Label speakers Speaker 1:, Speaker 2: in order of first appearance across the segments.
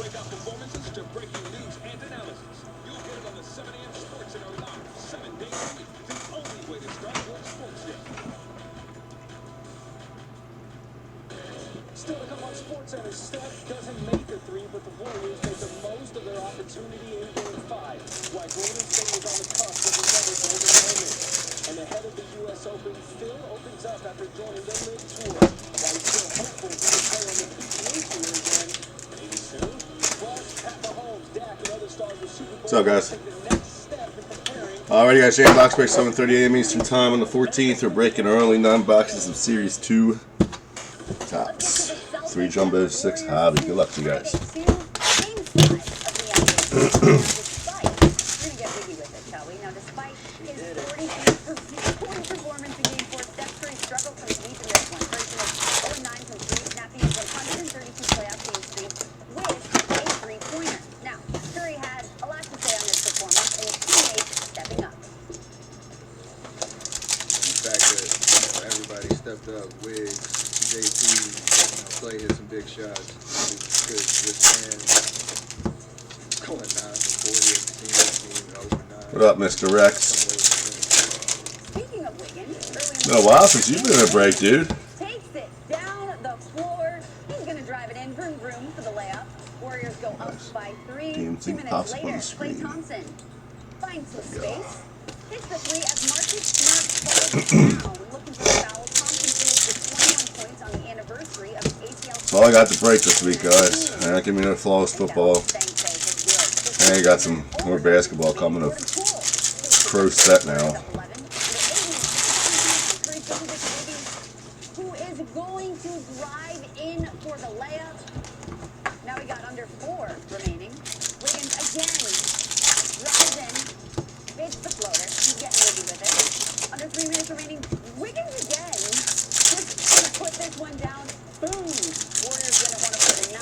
Speaker 1: breakout performances to breaking news and analysis. You'll get it on the 7 a.m. Sports Center live 7 days a week. The only way to start your sports day.
Speaker 2: Still to come on SportsCenter, Steph doesn't make the three, but the Warriors make the most of their opportunity in Game 5, while Golden State is on the cusp of another golden moment. And the head of the U.S. Open, Phil, opens up after joining the LIV Tour. While he's still hopeful he will play on the PGA Tour again, maybe soon. Plus, Pat Mahomes, Dak, and other stars of Super Bowl.
Speaker 3: What's up, guys?
Speaker 2: Take the next step in preparing.
Speaker 3: Alrighty, guys, Jam Box Break 7:30 a.m. Eastern Time on the 14th. We're breaking early 9 boxes of Series 2 tops. 3 jumbos, 6 hobby. Good luck to you guys.
Speaker 4: Stepped up, Wiggs, JT, Clay hit some big shots. Could withstand going 9 for 40 at the team over 9.
Speaker 3: What up, Mr. Rex?
Speaker 5: Speaking of Wiggins,
Speaker 3: Been a while since you've been in a break, dude.
Speaker 5: takes it down the floor. He's going to drive it in. Vroom, vroom for the layup. Warriors go up by 3.
Speaker 3: Game
Speaker 5: 2
Speaker 3: thing
Speaker 5: minutes
Speaker 3: pops up on
Speaker 5: later,
Speaker 3: the
Speaker 5: Klay
Speaker 3: screen.
Speaker 5: Thompson finds some space. Hits the 3 as Marcus Smart falls down. Looking for the foul. Thompson finished with 21 points on the anniversary of his ACL.
Speaker 3: That's all I got to break this week, guys. Give me no flawless football. And I got some more basketball coming up. Pro set now.
Speaker 5: Who is going to drive in for the layup? Now we got under 4 remaining. Wiggins again drives in, hits the floater. He's getting wiggy with it. Under 3 minutes remaining. Wiggins again. Just gonna put this one down. Boom. Warriors gonna want to put a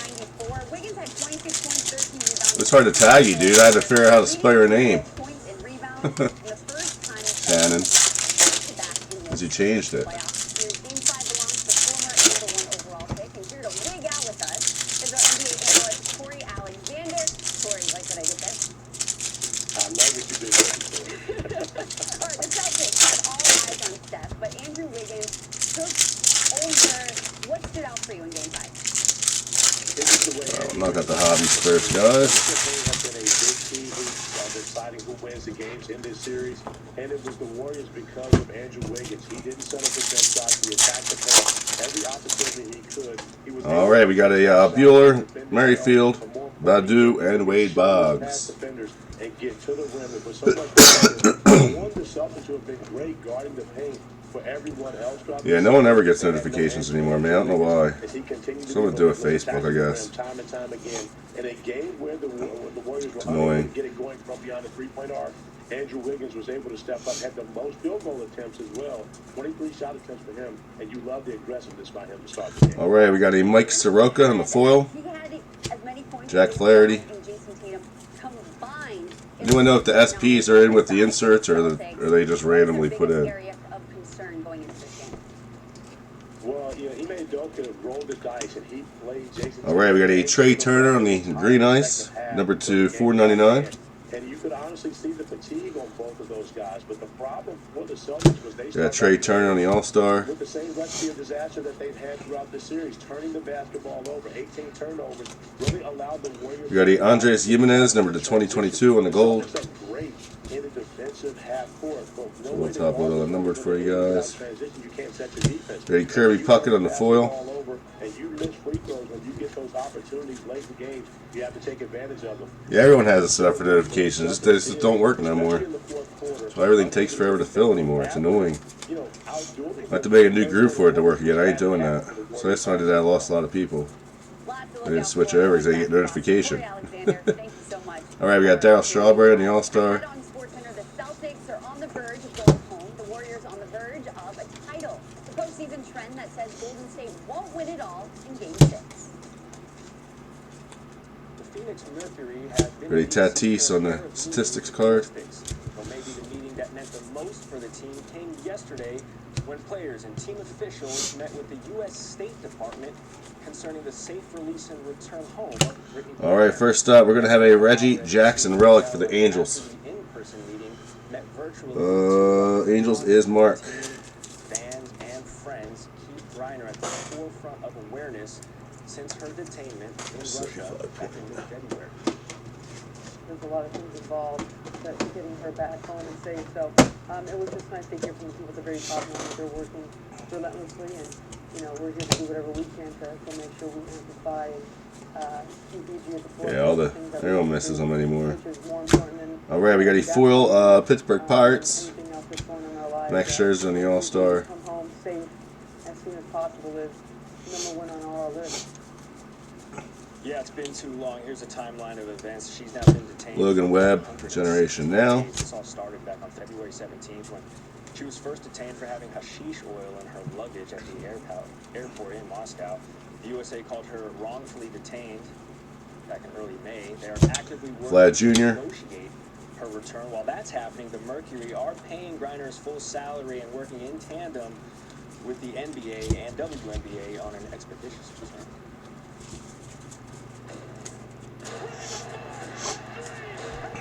Speaker 5: 94. Wiggins had 26 points, 13 rebounds.
Speaker 3: It's hard to tag you, dude. I had to figure out how to spell your name.
Speaker 5: Points and rebounds. And the first time
Speaker 3: Cannon.
Speaker 5: back-to-back in
Speaker 3: Because
Speaker 5: this
Speaker 3: you changed it.
Speaker 5: playoffs. Here's Game 5 belongs to former #1 overall pick. And here to wig out with us is our NBA analyst, Corey Alexander. Corey, like what I did there?
Speaker 2: I love what you did there.
Speaker 5: All right, the Celtics had all eyes on Steph, but Andrew Wiggins took over. What stood out for you in Game 5?
Speaker 3: I'm not got the hobbies first, guys.
Speaker 2: Have been a big key deciding who wins the games in this series, and it was the Warriors because of Andrew Wiggins. He didn't settle for jump shots. He attacked the paint every opportunity he could. He was
Speaker 3: All right, we got a Bueller, Merrifield, Badu, and Wade Boggs.
Speaker 2: And get to the rim. It was so much one, the Celtics have been great guarding the paint for everyone else.
Speaker 3: Yeah, no one ever gets notifications anymore, man. I don't know why. Someone do a Facebook, I guess.
Speaker 2: Time and time again. In a game where the Warriors were
Speaker 3: annoying.
Speaker 2: unable to get it going from beyond the three-point arc, Andrew Wiggins was able to step up, had the most field goal attempts as well. 23 shot attempts for him, and you love the aggressiveness by him to start the game.
Speaker 3: All right, we got a Mike Soroka on the foil.
Speaker 5: He had as many points
Speaker 3: Jack
Speaker 5: as
Speaker 3: Flaherty.
Speaker 5: and Jason Tatum combined.
Speaker 3: Anyone know if the SPs are in with the inserts or they just randomly put in?
Speaker 5: Area of concern going into this game.
Speaker 2: Well, you know, Ime Udoka rolled the dice, and he played Jason.
Speaker 3: All right, we got a Trey Turner on the green ice, number 2, $4.99.
Speaker 2: And you could honestly see the fatigue on both of those guys. But the problem for the Celtics was they
Speaker 3: Got Trey Turner on the All-Star.
Speaker 2: with the same recipe of disaster that they've had throughout the series, turning the basketball over. 18 turnovers really allowed the Warriors.
Speaker 3: We got a Andres Jimenez, number 2022 on the gold.
Speaker 2: Celtics are great in the defensive half court.
Speaker 3: So we'll top load the numbered for you guys.
Speaker 2: Transition, you can't set your defense.
Speaker 3: Got a Kirby Puckett on the foil.
Speaker 2: And you miss free throws when you get those opportunities late in the game. You have to take advantage of them.
Speaker 3: Yeah, everyone has it set up for notifications. They just don't work no more. So everything takes forever to fill anymore. It's annoying. I have to make a new group for it to work again. I ain't doing that. So last time I did that, I lost a lot of people. I didn't switch over because they get notification. All right, we got Darryl Strawberry on the All-Star.
Speaker 5: On SportsCenter, the Celtics are on the verge of going home. The Warriors on the verge of a title. The postseason trend that says Golden State won't win it all in Game 6.
Speaker 2: The Phoenix Mercury have been
Speaker 3: Ready Tatis on the statistics card.
Speaker 2: Well, maybe the meeting that meant the most for the team came yesterday when players and team officials met with the U.S. State Department concerning the safe release and return home of Brittany
Speaker 3: All right, first up, we're going to have a Reggie Jackson relic for the Angels.
Speaker 2: After the in-person meeting, met virtually
Speaker 3: Angels is Mark.
Speaker 2: fans and friends keep Griner at the forefront of awareness since her detainment in Russia back in mid-February.
Speaker 6: There's a lot of things involved, but getting her back home and safe. So it was just nice to hear from the people at the very top now that they're working relentlessly, and we're here to do whatever we can to make sure we amplify and keep EG at the forefront.
Speaker 3: Everyone misses them anymore.
Speaker 6: Which is more important than
Speaker 3: All right, we got a foil Pittsburgh Pirates.
Speaker 6: anything else that's going on in our lives.
Speaker 3: Max Scherzer on the All-Star.
Speaker 6: Come home safe as soon as possible is number one on our list.
Speaker 2: Yeah, it's been too long. Here's a timeline of events. She's now been detained.
Speaker 3: Logan Webb, Generation Now.
Speaker 2: This all started back on February 17th when she was first detained for having hashish oil in her luggage at the airport in Moscow. The USA called her wrongfully detained back in early May. They are actively working
Speaker 3: Vlad
Speaker 2: to
Speaker 3: Jr.
Speaker 2: negotiate her return. While that's happening, the Mercury are paying Griner's full salary and working in tandem with the NBA and WNBA on an expeditious return.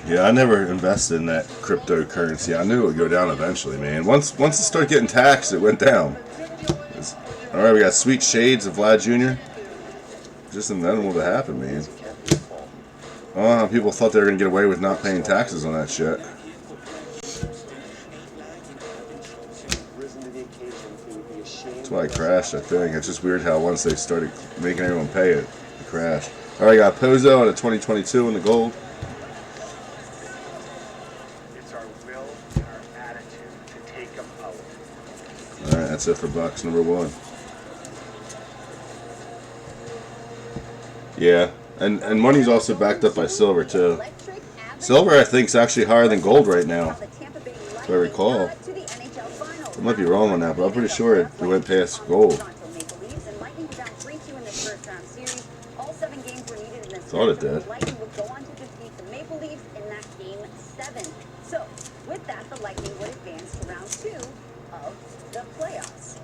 Speaker 3: Yeah, I never invested in that cryptocurrency. I knew it would go down eventually, man. Once it started getting taxed, it went down. All right, we got Sweet Shades of Vlad Jr. Just inevitable to happen, man. I don't know how people thought they were going to get away with not paying taxes on that shit. That's why I crashed, I think. It's just weird how once they started making everyone pay it, it crashed. All right, got Pozo out of 2022 in the gold.
Speaker 2: It's our will and our attitude to take them out.
Speaker 3: All right, that's it for box number 1. Yeah, and money's also backed up by silver too. Silver, I think, is actually higher than gold right now, if I recall. I might be wrong on that, but I'm pretty sure it went past gold. Thought it did.
Speaker 5: Lightning would go on to defeat the Maple Leafs in that game 7. So, with that, the Lightning would advance to round 2 of the playoffs.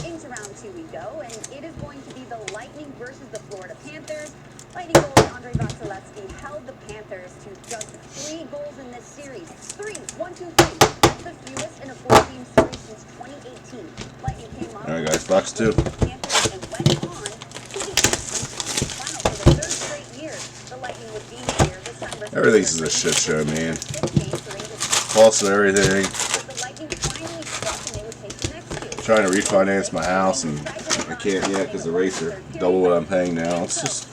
Speaker 5: Into round 2 we go, and it is going to be the Lightning versus the Florida Panthers. Lightning goalie Andre Vasilevsky held the Panthers to just 3 goals in this series. 3, 1, 2, 3. That's the fewest in a 4-game series since 2018. Lightning came up.
Speaker 3: All right, guys, box 2.
Speaker 5: Panthers and went on to the final for the 3rd straight year. The Lightning would be here this time versus
Speaker 3: Everything's a shit show, man. Cost of everything.
Speaker 5: the Lightning finally struck and they would take the next 2.
Speaker 3: Trying to refinance my house, and I can't yet because the rates are double what I'm paying now. It's just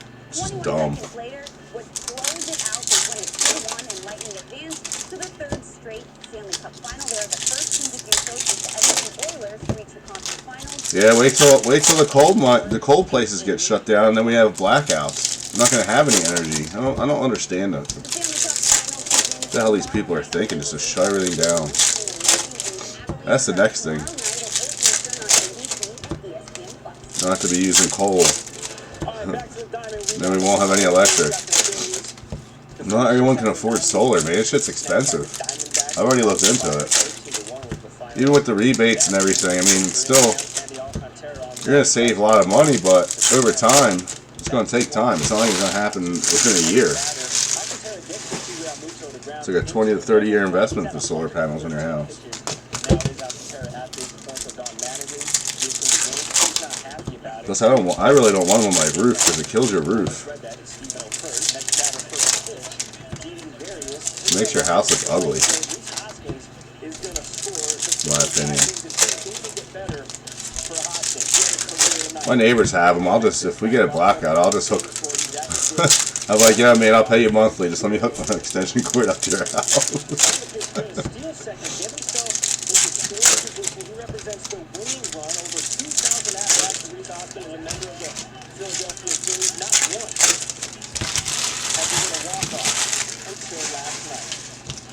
Speaker 3: dumb.
Speaker 5: Later would close it out. They win it 2-1 and Lightning advanced to the 3rd straight Stanley Cup final. They're the first team to do so since the Edmonton Oilers to reach the conference finals.
Speaker 3: Yeah, wait till the cold places get shut down, and then we have blackouts. I'm not gonna have any energy. I don't understand that.
Speaker 5: The Stanley Cup finals begin
Speaker 3: What the hell these people are thinking, just to shut everything down. That's the next thing. Not to be using coal. Then we won't have any electric. Not everyone can afford solar, man. This shit's expensive. I've already looked into it. Even with the rebates and everything, I mean, still, you're going to save a lot of money, but over time, it's going to take time. It's not like it's going to happen within a year. It's like a 20 to 30 year investment for solar panels on your house. Plus, I really don't want them on my roof because it kills your roof. It makes your house look ugly, in my opinion. My neighbors have them. If we get a blackout, I'll just hook. I'm like, yeah, man, I'll pay you monthly. Just let me hook my extension cord up to your house.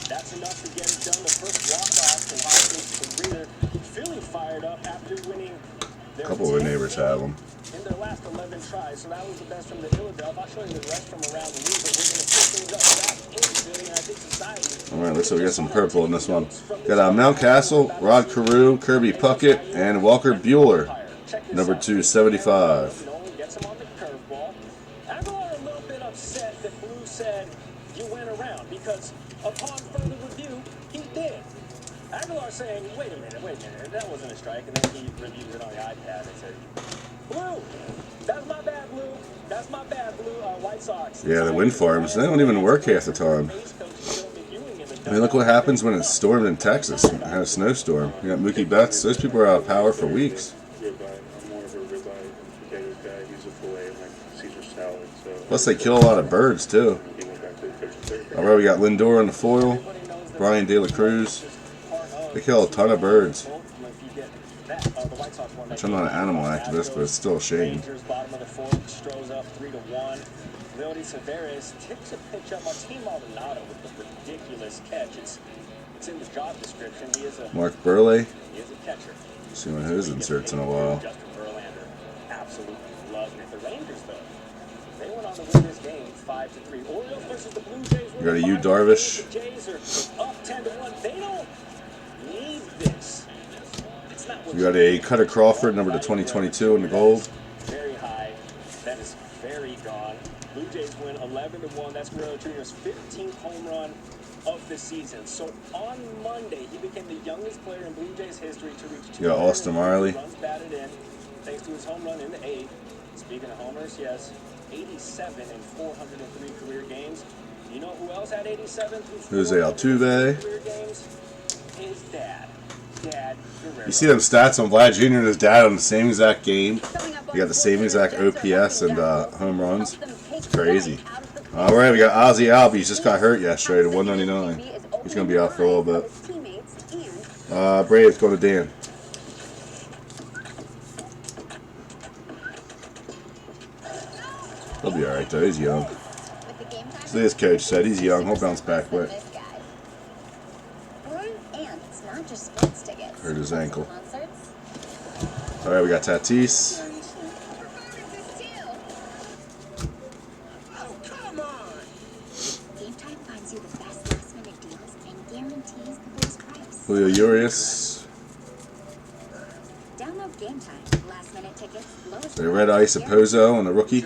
Speaker 2: That's enough to get it done. The first walk-off in Hoskins' career, feeling fired up after winning.
Speaker 3: A couple of our neighbors have them.
Speaker 2: In the their last 11 tries, so that was the best from the Philadelphia. I'll show you the rest from around the league, but we're going to pick things up back in Philly, and I think society.
Speaker 3: All right, let's see. We got some purple in this one. Got Mountcastle, Rod Carew, Kirby Puckett, and Walker Bueller. Number 275.
Speaker 2: Nolan gets him on the curveball. Aguilar a little bit upset that Blue said you went around because upon further review, he did. Aguilar saying, wait a minute, that wasn't a strike, and then he reviews it on the iPad and said, Blue, that's my bad, Blue. That's my bad, Blue. White Sox.
Speaker 3: Yeah, the wind farms, they don't even work half the time. I mean, look what happens when it's stormed in Texas. It had a snowstorm. You got Mookie Betts. Those people are out of power for weeks.
Speaker 7: I'm more of a ribeye and potatoes guy. He's a filet and like Caesar salad. So
Speaker 3: Plus, they kill a lot of birds, too.
Speaker 7: he went back to the coach's third.
Speaker 3: All right, we got Lindor on the foil. Brian De La Cruz. They kill a ton of birds. Which I'm not an animal activist, but it's still a shame.
Speaker 2: Bottom of the fourth, Stroh's up 3-1. Leody Severus tips a pitch up. Martin Maldonado with the ridiculous catch. It's in the job description. He is a
Speaker 3: Burley.
Speaker 2: He is a catcher.
Speaker 3: See one of his inserts in a while.
Speaker 2: Justin Verlander absolutely loving it. The Rangers, though, they went on to win this game 5-3. Orioles versus the Blue Jays.
Speaker 3: You got a Yu Darvish.
Speaker 2: The Jays are up 10-1. They don't need this. It's not what
Speaker 3: You got a Cutter Crawford, number to 2022 in the gold.
Speaker 2: very high. That is very gone. Blue Jays win 11-1. That's Guerrero Jr.'s 15th home run of the season. So on Monday, he became the youngest player in Blue Jays history to reach 200
Speaker 3: You got Austin Riley.
Speaker 2: runs batted in, thanks to his home run in the 8th. Speaking of homers, yes, 87 in 403 career games. You know who else had 87 through
Speaker 3: Jose
Speaker 2: 403
Speaker 3: Altuve.
Speaker 2: career games? His dad, Guerrero.
Speaker 3: You see them stats on Vlad Jr. and his dad on the same exact game? You got the same exact OPS and home runs. It's crazy. All right, we got Ozzie Albies. Just got hurt yesterday to 199. He's going to be out for a little bit. Braves go to Dan. He'll be all right, though. He's young. So his coach said he's young. He'll bounce back quick. Hurt his ankle. All right, we got Tatis. Julio Urias.
Speaker 5: Download Game Time. Last minute tickets.
Speaker 3: The Red Ice Opozo on the rookie.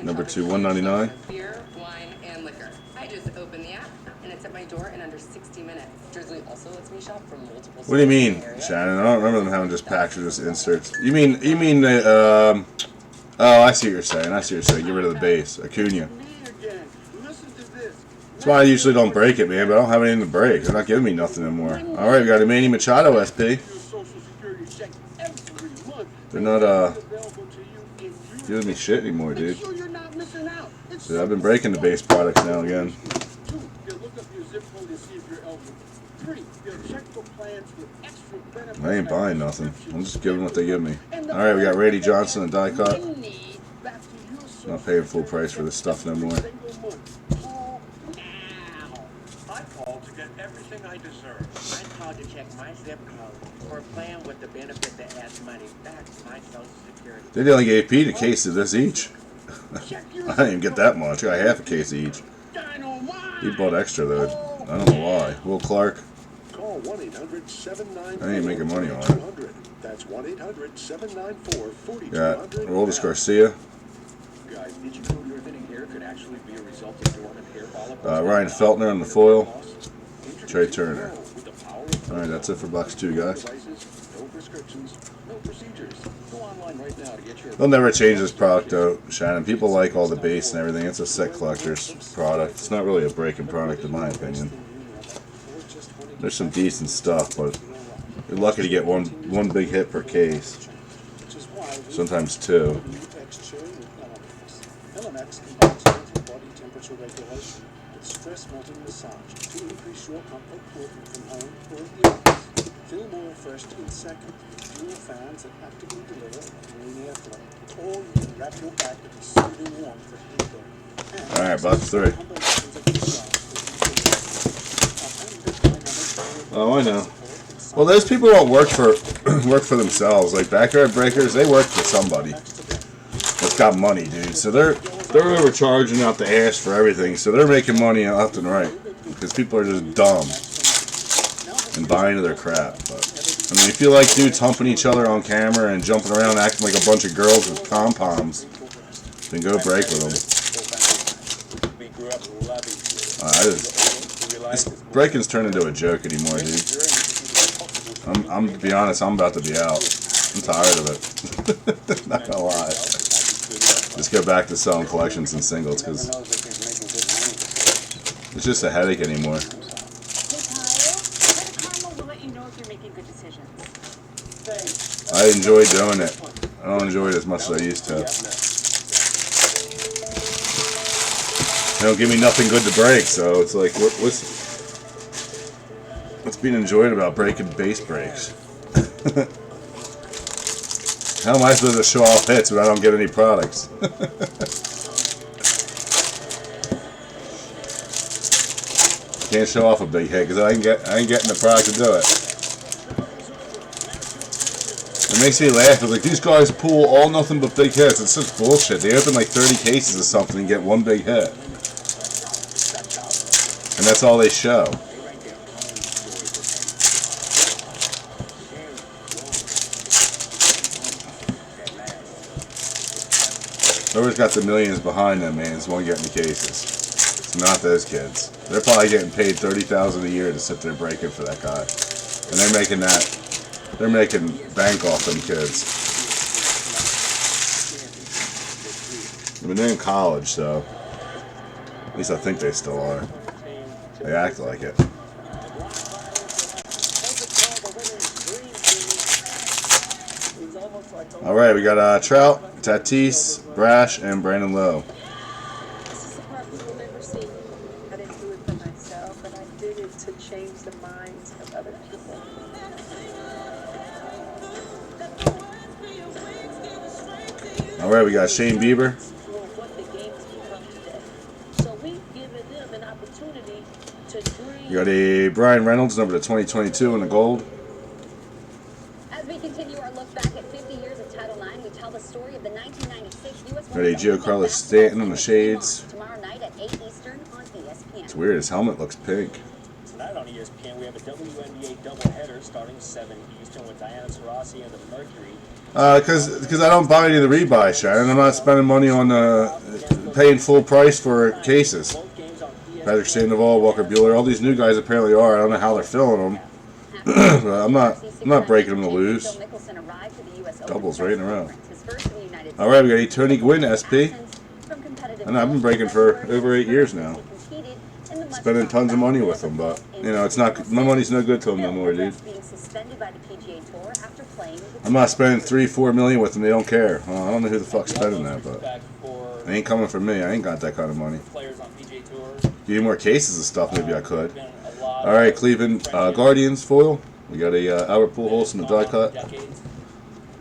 Speaker 3: Number 2, 199.
Speaker 8: Beer, wine, and liquor. I just open the app, and it's at my door in under 60 minutes. Drizzly also lets me shop from multiple.
Speaker 3: What do you mean, Shannon? I don't remember them having just packages inserts. You mean the oh, I see what you're saying. Get rid of the base. Acuna. That's why I usually don't break it, man, but I don't have anything to break. They're not giving me nothing anymore. All right, we got a Manny Machado SP. They're not giving me shit anymore, dude. So I've been breaking the base products now and again. I ain't buying nothing. I'm just giving what they give me. All right, we got Randy Johnson and die cut. Not paying full price for this stuff no more.
Speaker 9: I called to get everything I deserve. I called to check my zip code for a plan with the benefit that adds money back to my Social Security.
Speaker 3: They only gave Pete a case of this each. I didn't even get that much. I got half a case each. He bought extra though. I don't know why. Will Clark.
Speaker 1: Call 1-800-794-4200.
Speaker 3: I ain't making money on it.
Speaker 1: That's 1-800-794-4200.
Speaker 3: Got Aroldis Garcia.
Speaker 1: Guys, did you know your thinning hair could actually be a result of dormant hair follicles?
Speaker 3: Ryan Feltner on the foil. Trey Turner. All right, that's it for box 2, guys.
Speaker 1: No prescriptions, no procedures. Go online right now to get your...
Speaker 3: They'll never change this product though, Shannon. People like all the base and everything. It's a set collector's product. It's not really a breaking product in my opinion. There's some decent stuff, but you're lucky to get one big hit per case. Sometimes 2.
Speaker 10: Body temperature regulation with stress melting massage to increase your comfort working from home or in the office. Feel more refreshed in seconds with dual fans that actively deliver clean airflow. Or you can wrap your back in soothing warmth that heat.
Speaker 3: All right, box 3. Oh, I know. Well, those people don't work for themselves. Like backyard breakers, they work for somebody. just got money, dude. So they're overcharging out the ass for everything. So they're making money left and right because people are just dumb and buying into their crap. But I mean, if you like dudes humping each other on camera and jumping around acting like a bunch of girls with pom-poms, then go break with them. This breaking's turned into a joke anymore, dude. I'm to be honest, I'm about to be out. I'm tired of it. Not gonna lie. Just go back to selling collections and singles because it's just a headache anymore. I enjoy doing it. I don't enjoy it as much as I used to. They don't give me nothing good to break, so it's like, what's being enjoyed about breaking base breaks? How am I supposed to show off hits when I don't get any products? Can't show off a big hit because I ain't getting the product to do it. It makes me laugh. It's like these guys pull all nothing but big hits. It's such bullshit. They open like 30 cases of something and get one big hit. And that's all they show. Whoever's got the millions behind them, man, is one getting the cases. It's not those kids. They're probably getting paid $30,000 a year to sit there breaking for that guy. And they're making that. They're making bank off them kids. I mean, they're in college, so at least I think they still are. They act like it. All right, we got Trout, Tatis, Brash, and Brandon Lowe.
Speaker 6: This is the part people never see. I didn't do it for myself, but I did it to change the minds of other people.
Speaker 3: All right, we got Shane Bieber. You got a Brian Reynolds, number to 2022 in the gold.
Speaker 5: As we continue our look back at 50 years of Title IX, we tell the story of the 1996 U.S.
Speaker 3: Got a Giancarlo Stanton on the shades.
Speaker 5: Tomorrow night at 8 Eastern on ESPN.
Speaker 3: It's weird, his helmet looks pink.
Speaker 2: Tonight on ESPN, we have a WNBA doubleheader starting 7 Eastern with Diana Taurasi and the Mercury.
Speaker 3: Because I don't buy any of the rebuy, Shannon. I'm not spending money on paying full price for cases. Patrick Sandoval, Walker Buehler, all these new guys apparently are. I don't know how they're filling them. But I'm not breaking them to lose. Doubles right in a row. All right, we got a Tony Gwynn SP. And I've been breaking for over 8 years now. Spending tons of money with them, but you know, it's not. My money's no good to them no more, dude. I'm not spending $3-4 million with them. They don't care. I don't know who the fuck's spending that, but they ain't coming from me. I ain't got that kind of money. Give you more cases of stuff, maybe I could. All right, Cleveland Guardians foil. We got a Albert Pujols in the die cut.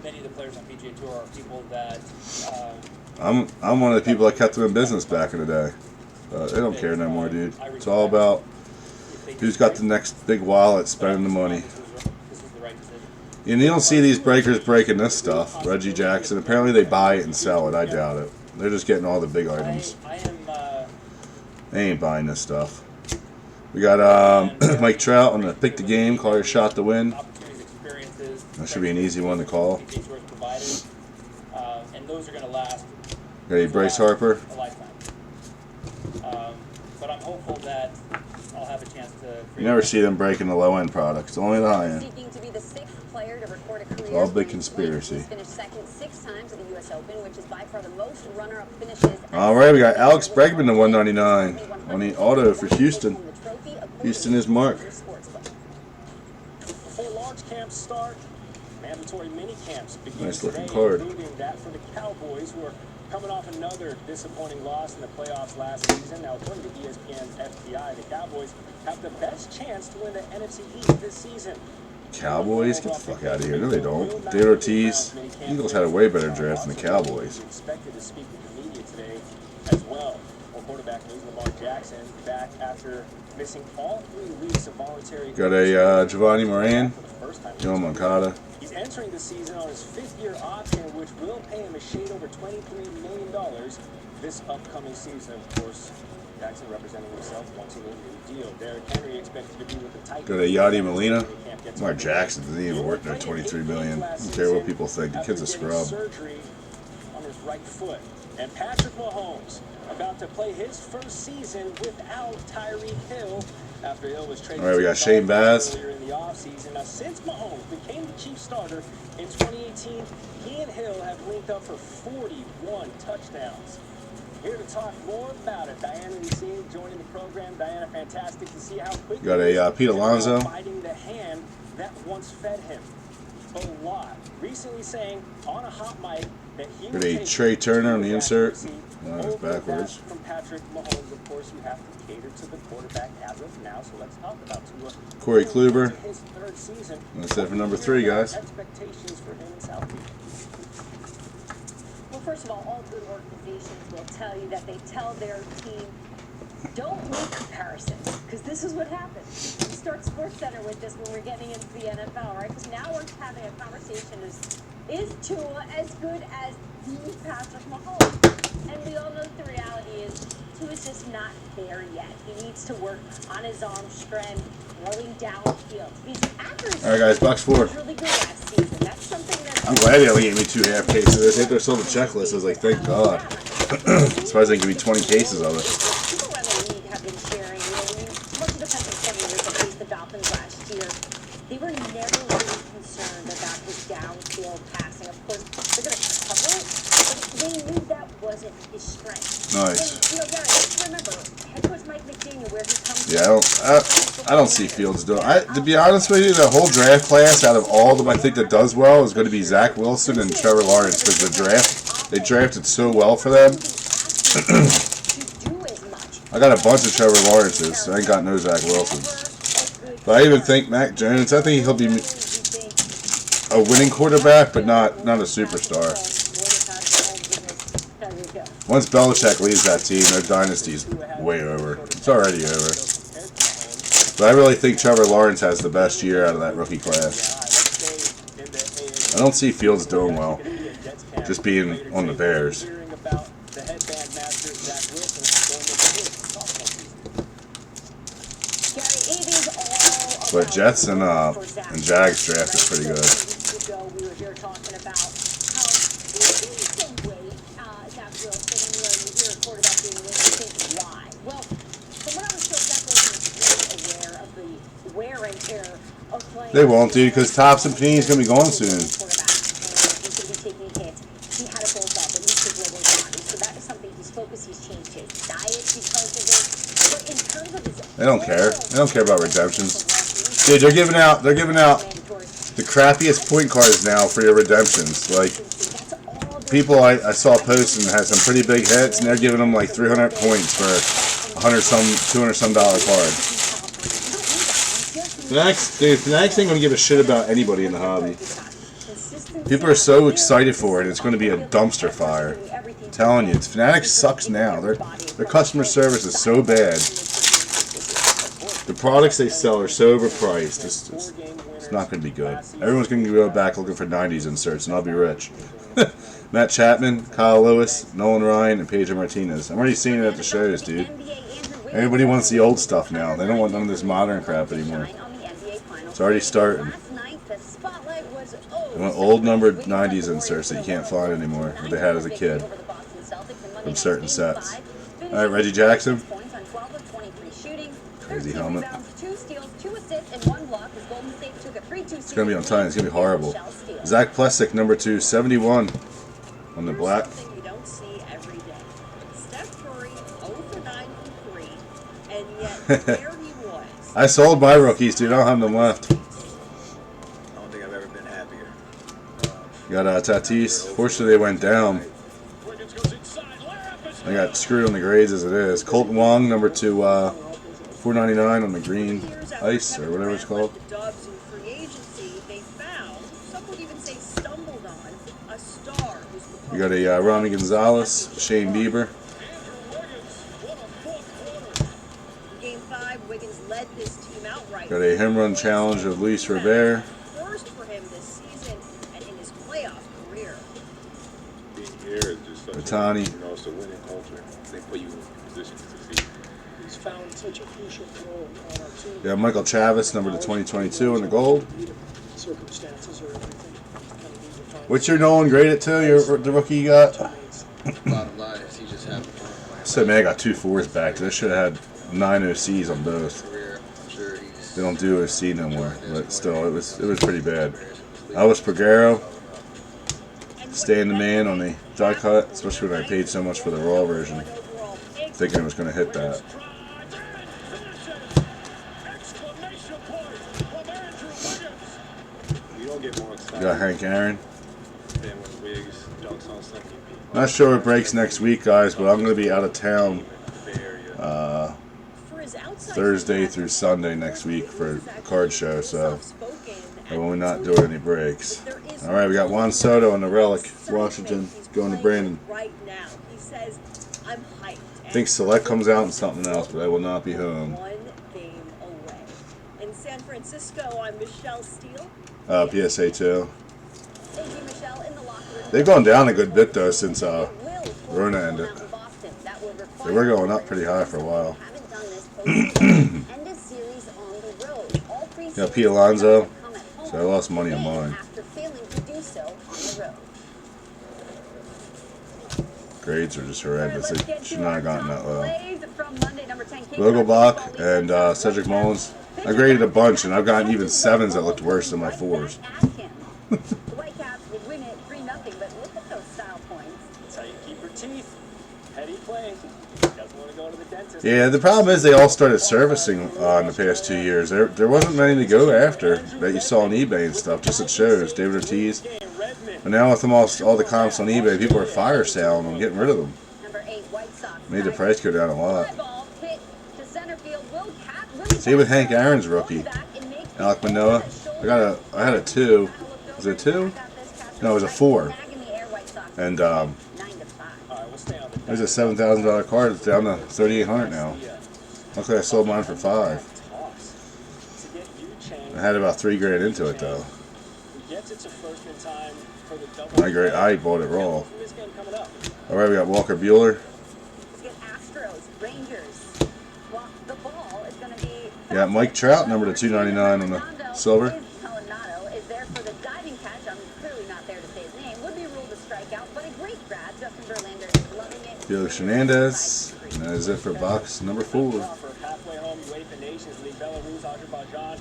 Speaker 2: Many of the players on PGA Tour are people that.
Speaker 3: I'm one of the people that kept them in business back in the day. They don't care no more, dude. It's all about who's got the next big wallet spending the money. And you don't see these breakers breaking this stuff. Reggie Jackson. Apparently they buy it and sell it. I doubt it. They're just getting all the big items. They ain't buying this stuff. We got Mike Trout on the pick the game, call your shot to win. That should be an easy one to call.
Speaker 2: And those are going to last.
Speaker 3: Got a Bryce Harper.
Speaker 2: A lifetime. But I'm hopeful that I'll have a chance to.
Speaker 3: You never see them breaking the low end products, only the high end.
Speaker 5: Seeking to be the 6th player to record a career.
Speaker 3: It's all big conspiracy.
Speaker 5: He's finished second 6 times at the U.S. Open, which is by far the most runner-up finishes.
Speaker 3: All right, we got Alex Bregman to 199 on the auto for Houston. Houston is Mark.
Speaker 2: Before launch camps start, mandatory mini camps begin.
Speaker 3: Nice looking card.
Speaker 2: Including that for the Cowboys, who are coming off another disappointing loss in the playoffs last season. Now, according to ESPN's FPI, the Cowboys have the best chance to win the NFC East this season.
Speaker 3: Cowboys? Get the fuck out of here. No, they don't. David Ortiz. Eagles had a way better draft than the Cowboys.
Speaker 2: Expected to speak with the media today as well. Well, quarterback news, Lamar Jackson back after missing all 3 weeks of voluntary.
Speaker 3: Got a Giovanni Moran.
Speaker 2: For the first time.
Speaker 3: Joe Moncada.
Speaker 2: He's entering the season on his 5th-year option, which will pay him a shade over $23 million this upcoming season. Of course, Jackson representing himself wanting a new deal. Derrick Henry expected to be with the Titans.
Speaker 3: Got a Yadi Molina. Lamar Jackson doesn't even work there. $23 million. I don't care what people think. The kid's a scrub.
Speaker 2: Surgery on his right foot. And Patrick Mahomes about to play his first season without Tyreek Hill after Hill was traded.
Speaker 3: All right, we got Shane Baz.
Speaker 2: Earlier in the offseason. Now, since Mahomes became the chief starter in 2018, he and Hill have linked up for 41 touchdowns. Here to talk more about it, Diana Lucine joining the program. Diana, fantastic to see how quickly
Speaker 3: Got a Pete Alonso.
Speaker 2: fighting the hand that once fed him a lot. Recently saying on a hot mic that he
Speaker 3: Got a Trey Turner on the insert. It's backwards.
Speaker 2: From Patrick Mahomes, of course, you have to cater to the quarterback as of now. So let's talk about Tua.
Speaker 3: Corey Kluber.
Speaker 2: His 3rd season.
Speaker 3: That's it for number 3, guys.
Speaker 2: Expectations for him in South Beach.
Speaker 5: Well, first of all good organizations will tell you that they tell their team, don't make comparisons, because this is what happens. We start Sports Center with this when we're getting into the NFL, right? Because now we're having a conversation, is Tua as good as the Patrick Mahomes? And we all know the reality is Tua's just not there yet. He needs to work on his arm strength, throwing downfield. His accuracy
Speaker 3: All right, guys, box 4.
Speaker 5: was really good last season. That's something that's...
Speaker 3: I'm glad they only gave me 2 half cases of this. After I saw the checklist, I was like, thank God. Surprised they give me 20 cases of it.
Speaker 5: People around the league have been sharing, much of the defensive coordinators that faced the Dolphins last year, they were never really concerned about his downfield passing. Of course, they're going to cover it, but they knew that wasn't his strength.
Speaker 3: Nice.
Speaker 5: And, Gary, let's remember, head coach Mike McDaniel, where he comes from.
Speaker 3: Yeah, I don't see Fields doing. To be honest with you, the whole draft class, out of all of them, I think that does well is going to be Zach Wilson and Trevor Lawrence, because they drafted so well for them. I got a bunch of Trevor Lawrences, so I ain't got no Zach Wilsons. But I even think Mac Jones, I think he'll be a winning quarterback, but not a superstar. Once Belichick leaves that team, their dynasty's way over. It's already over. But I really think Trevor Lawrence has the best year out of that rookie class. I don't see Fields doing well, just being on the Bears. But Jets and Jags draft is pretty good.
Speaker 5: We were here talking about how there's some way Zach Wilson, you hear a quarterback being linked, you think why? Well, from what I was told, Zach Wilson is very aware of the wear and tear of playing.
Speaker 3: They won't, dude, because Tops and Panini's going to be going soon.
Speaker 5: He's going to be taking hits. He had to bulk up, at least his lower body. So that is something he's focused. He's changed his diet because of it. But in terms of his...
Speaker 3: They don't care. They don't care about redemptions. Dude, they're giving out the crappiest point cards now for your redemptions. Like, people I saw posting had some pretty big hits, and they're giving them like 300 points for $200 some card. Fanatics ain't gonna give a shit about anybody in the hobby. People are so excited for it, it's gonna be a dumpster fire. I'm telling you, Fanatics sucks now. Their customer service is so bad. The products they sell are so overpriced. It's not going to be good. Everyone's going to go back looking for 90s inserts, and I'll be rich. Matt Chapman, Kyle Lewis, Nolan Ryan, and Pedro Martinez. I'm already seeing it at the shows, dude. Everybody wants the old stuff now. They don't want none of this modern crap anymore. It's already starting. They want old numbered 90s inserts that you can't find anymore, that they had as a kid from certain sets. All right, Reggie Jackson. Crazy helmet. It's going to be on time. It's going to be horrible. Zach Plessick, number 2, 71 on the black.
Speaker 11: You don't see every day. Steph Curry, 0 for 9 from 3, and yet there he was.
Speaker 3: I sold my rookies, dude. I don't have them left.
Speaker 4: I don't think I've ever been happier.
Speaker 3: Got Tatis. Fortunately, they went down. I got screwed on the grades as it is. Colt Wong, number 2, $4.99 on the green ice or whatever it's called.
Speaker 11: The Dubs in free agency,
Speaker 3: We got a Ronnie Gonzalez, Shane Bieber.
Speaker 11: Game 5, Wiggins led this team outright.
Speaker 3: Got a home run challenge of Luis Robert.
Speaker 11: First for him this season and in his playoff career.
Speaker 7: Being here is just such
Speaker 3: Ohtani.
Speaker 7: you know, it's a winning culture. They put you in a position to succeed.
Speaker 10: He's found such a crucial role on our team.
Speaker 3: Yeah, Michael Chavis, number to 2022 in the gold.
Speaker 10: Circumstances or everything.
Speaker 3: What's your Nolan graded to? The rookie you got?
Speaker 4: Bottom line is he just happened to
Speaker 3: So man, I got 2 4s back. I should have had 9 OCs on both.
Speaker 4: career. I'm sure he's
Speaker 3: They don't do OC no more, but still, it was pretty bad. Elvis Pagero, staying the man on the die cut, especially when I paid so much for the raw version, thinking it was going to hit that.
Speaker 7: You don't get more
Speaker 3: You
Speaker 7: excited
Speaker 3: got Hank Aaron.
Speaker 7: than when Wiggs dunks on something.
Speaker 3: Not sure it breaks next week, guys, but I'm going to be out of town
Speaker 11: For his outside
Speaker 3: Thursday through Sunday next week for a card show, so I will not do any breaks. All right, we got Juan Soto on the Relic, Washington, going to Brandon.
Speaker 11: right now. He says, I'm hyped.
Speaker 3: I think Select comes out and something else, but I will not be home.
Speaker 11: One game away. In San Francisco, I'm Michelle Steele.
Speaker 3: PSA 2.
Speaker 5: Thank you, Michelle, in the locker room.
Speaker 3: They've gone down a good bit, though, since Rona ended. They were going up pretty high for a while.
Speaker 5: Haven't done this postseason. End of series on the road. All three
Speaker 3: Got
Speaker 5: series
Speaker 3: Pete Alonso,
Speaker 5: come at home,
Speaker 3: so I lost money on mine.
Speaker 5: after failing to do so on the road.
Speaker 3: Grades are just horrendous. They should not have gotten that low.
Speaker 5: Plays from Monday, number 10,
Speaker 3: Vogelbach and Cedric Mullins. I graded a bunch, and I've gotten even 7s that looked worse than my 4s.
Speaker 5: The Whitecaps would win it 3-0, but look at those style points.
Speaker 2: That's how you keep your teeth. Heady play. Doesn't want to go to the dentist.
Speaker 3: Yeah, the problem is they all started servicing in the past 2 years. There wasn't many to go after that you saw on eBay and stuff, just at shows. David Ortiz. But now with them all the comps on eBay, people are fire selling them, getting rid of them.
Speaker 5: Number 8, White Sox.
Speaker 3: Made the price go down a lot.
Speaker 5: Fly ball hit to center field. Will Cap
Speaker 3: See with Hank Aaron's rookie, Alec Manoah. I had a 2. Was it a 2? No, it was a 4. And there's a $7,000 card. It's down to $3,800 now. Luckily, I sold mine for $5. I had about $3 grand into it though. I bought it raw. All right, we got Walker Buehler. We got Mike Trout, number to 299 on the silver.
Speaker 5: Is there for the diving catch. I'm clearly not there to say his name. Would be ruled a strikeout, but a great grab. Justin Verlander is loving it.
Speaker 3: Felix Hernandez. And that is it for box number 4.
Speaker 2: Halfway home, UEFA Nations League, Belarus, Azerbaijan.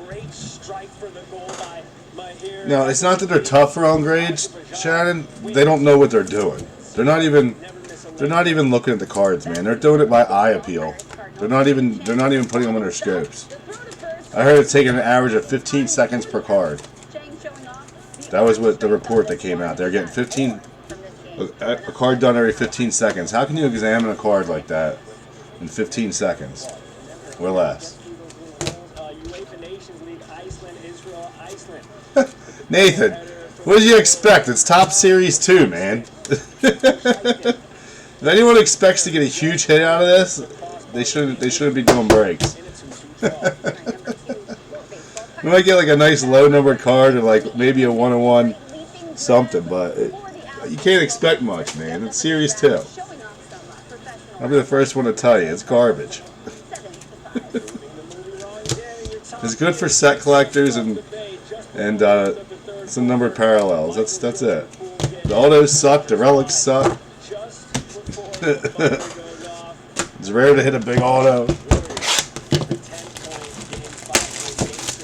Speaker 2: Great strike for the goal by Mahir.
Speaker 3: No, it's not that they're tougher on grades, Shannon. They don't know what they're doing. They're not even looking at the cards, man. They're doing it by eye appeal. They're not even putting them on their scopes. I heard it's taking an average of 15 seconds per card. That was what the report that came out. They're getting 15 a card done every 15 seconds. How can you examine a card like that in 15 seconds or less?
Speaker 2: UEFA Nations League, Iceland, Israel, Iceland.
Speaker 3: Nathan, what did you expect? It's top series 2, man. If anyone expects to get a huge hit out of this, they shouldn't be doing breaks. You might get like a nice low numbered card or like maybe a 1-on-1 something, but you can't expect much, man. It's series 2. I'll be the first one to tell you, it's garbage. It's good for set collectors and some numbered parallels. That's it. The autos suck. The relics suck. It's rare to hit a big auto.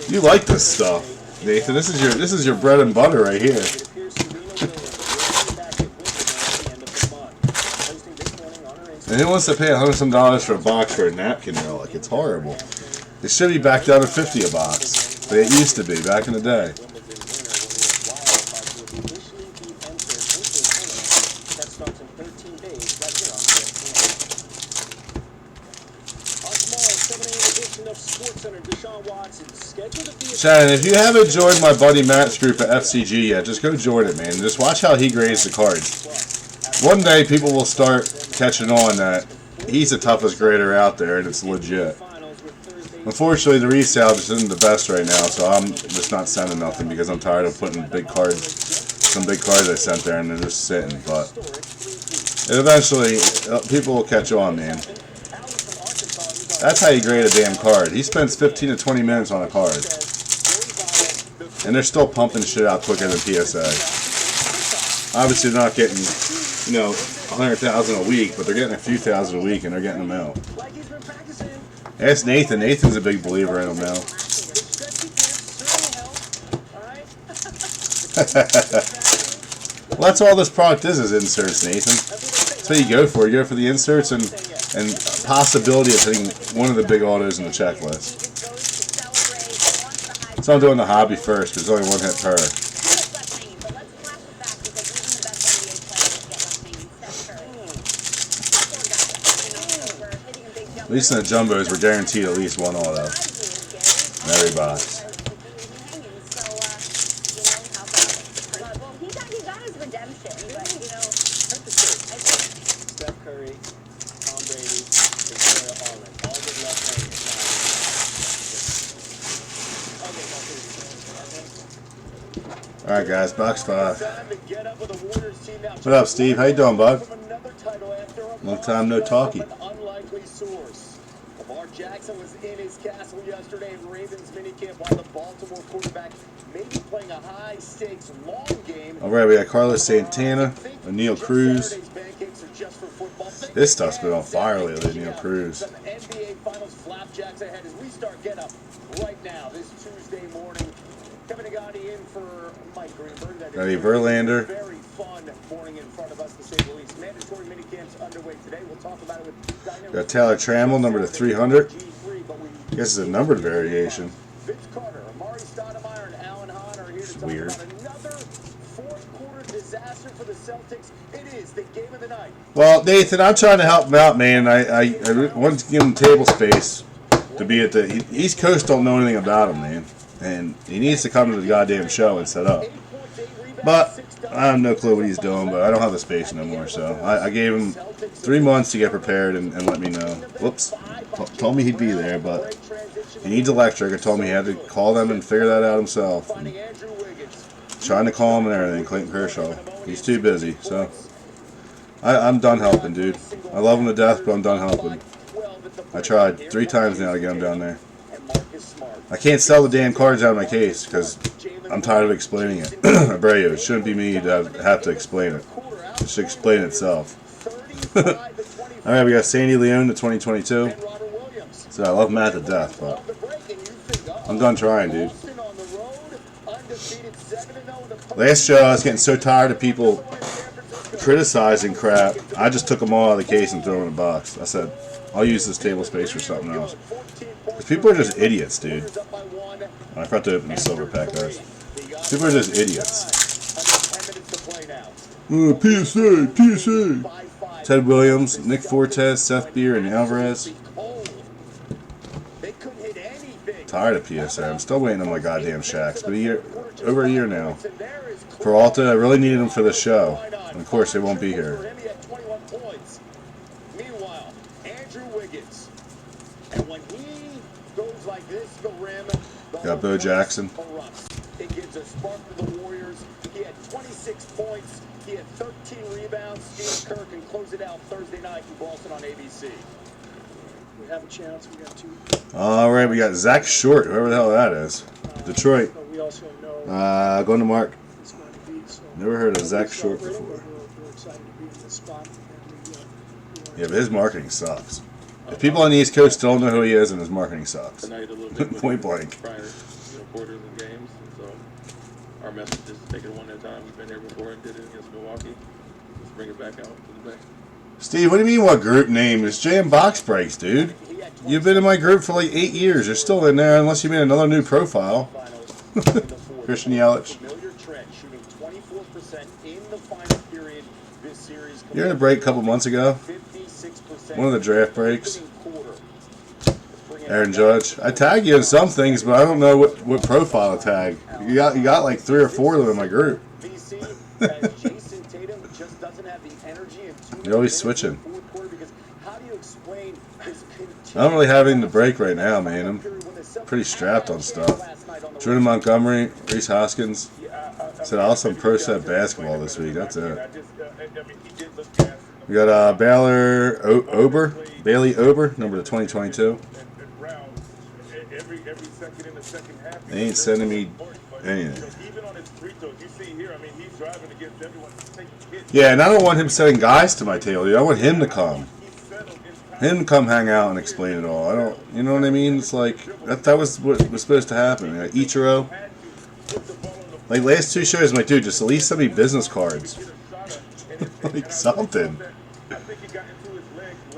Speaker 3: You like this stuff, Nathan. This is your bread and butter right here. And who wants to pay $100 for a box for a napkin relic? It's horrible. It should be back down to $50 a box. But it used to be back in the day.
Speaker 2: enough SportsCenter, Deshaun Watson scheduled to be.
Speaker 3: Shannon, if you haven't joined my buddy Matt's group at FCG yet, just go join it, man. Just watch how he grades the cards. One day people will start catching on that he's the toughest grader out there, and it's legit. Unfortunately, the resale just isn't the best right now, so I'm just not sending nothing because I'm tired of putting big cards, some big cards I sent there, and they're just sitting. But eventually, people will catch on, man. That's how you grade a damn card. He spends 15 to 20 minutes on a card. And they're still pumping shit out quicker than PSA. Obviously, they're not getting, 100,000 a week, but they're getting a few thousand a week, and they're getting them out. Ask Nathan. Nathan's a big believer in them now. Well, that's all this product is inserts, Nathan. That's what you go for. You go for the inserts and possibility of hitting one of the big autos in the checklist. So I'm doing the hobby first because there's only one hit per. At least in the jumbos, we're guaranteed at least one auto in every box.
Speaker 2: Steph Curry, Tom Brady, Victoria Harlan, all good left handers.
Speaker 3: All right, guys, box 5. What up, Steve? How you doing, bud? Long time no talkie.
Speaker 2: Lamar Jackson was in his castle yesterday in Ravens minicamp while the Baltimore quarterback may be playing a high-stakes long game.
Speaker 3: All right, we got Carlos Santana, Neil Cruz. This stuff's been on fire lately, Neil Cruz.
Speaker 2: Some NBA Finals flapjacks ahead as we start Get Up right now this Tuesday morning. Kevin Agati in for Mike Greenberg.
Speaker 3: Got a Verlander.
Speaker 2: Very fun morning in front of us, to say the least. Mandatory minicamps underway today. We'll talk about it with Dynamo.
Speaker 3: Got Taylor Trammell, number to 300. I guess it's a numbered variation.
Speaker 2: Vince Carter, Amari Stoudemire, and Alan Hahn are here to talk
Speaker 3: Weird.
Speaker 2: about another fourth-quarter disaster for the Celtics. It is the game of the night.
Speaker 3: Well, Nathan, I'm trying to help him out, man. I want to give him table space to be at the East Coast. Don't know anything about him, man, and he needs to come to the goddamn show and set up. But I have no clue what he's doing. But I don't have the space no more, so I gave him 3 months to get prepared and let me know. Whoops, told me he'd be there, but he needs electric. I told me he had to call them and figure that out himself. And trying to call him and everything, Clayton Kershaw. He's too busy, so I'm done helping, dude. I love him to death, but I'm done helping. I tried 3 times now to get him down there. I can't sell the damn cards out of my case because I'm tired of explaining it. Abreu, it shouldn't be me to have to explain it. It should explain itself. Alright, we got Sandy Leone to 2022. So I love Matt to death, but I'm done trying, dude. Last show, I was getting so tired of people criticizing crap. I just took them all out of the case and threw them in a box. I said, I'll use this table space for something else. Because people are just idiots, dude. I forgot to open the silver pack, guys. People are just idiots. PSA. Ted Williams, Nick Fortes, Seth Beer, and Alvarez. Tired of PSA. I'm still waiting on my goddamn Shaqs. But over a year now. Peralta, I really needed him for the show. And of course, they won't be here.
Speaker 2: Meanwhile, Andrew Wiggins. And when he goes like this, the rim.
Speaker 3: Got Bo Jackson.
Speaker 2: It gives a spark to the Warriors. He had 26 points. He had 13 rebounds. Steve Kerr can close it out Thursday night in Boston on ABC.
Speaker 10: We have a chance. We got 2.
Speaker 3: All right, we got Zach Short, whoever the hell that is. Detroit.
Speaker 10: But we also know
Speaker 3: Going to Mark.
Speaker 10: it's going to be. So
Speaker 3: Never heard of Zach Short before.
Speaker 10: We're excited to be in this spot. And
Speaker 3: Yeah, but his marketing sucks. If people on the East Coast don't know who he is, and his marketing sucks.
Speaker 7: Tonight a little bit
Speaker 3: Point blank.
Speaker 7: prior, quarters and games, and so our message is to take it one at a time. We've been here before and did it against Milwaukee. Let's bring it back out to the bay.
Speaker 3: Steve, what do you mean what group name? It's Jam Box Breaks, dude. You've been in my group for like 8 years. You're still in there unless you made another new profile. Christian Yelich. You're in a break a couple months ago. One of the draft breaks. Aaron Judge. I tag you in some things, but I don't know what profile to tag. You got like 3 or 4 of them in my group. You're always switching. I don't really have anything to break right now, man. I'm pretty strapped on stuff. Jordan Montgomery, Reese Hoskins. Said also pro set basketball this week. That's it. We got Bailey Ober, number to 2022. They ain't sending me anything. Yeah, and I don't want him sending guys to my table. Dude. I want him to come. Hang out and explain it all. I don't, you know what I mean? It's like that was what was supposed to happen. Ichiro, like last 2 shows, I'm like, dude, just at least send me business cards, like something.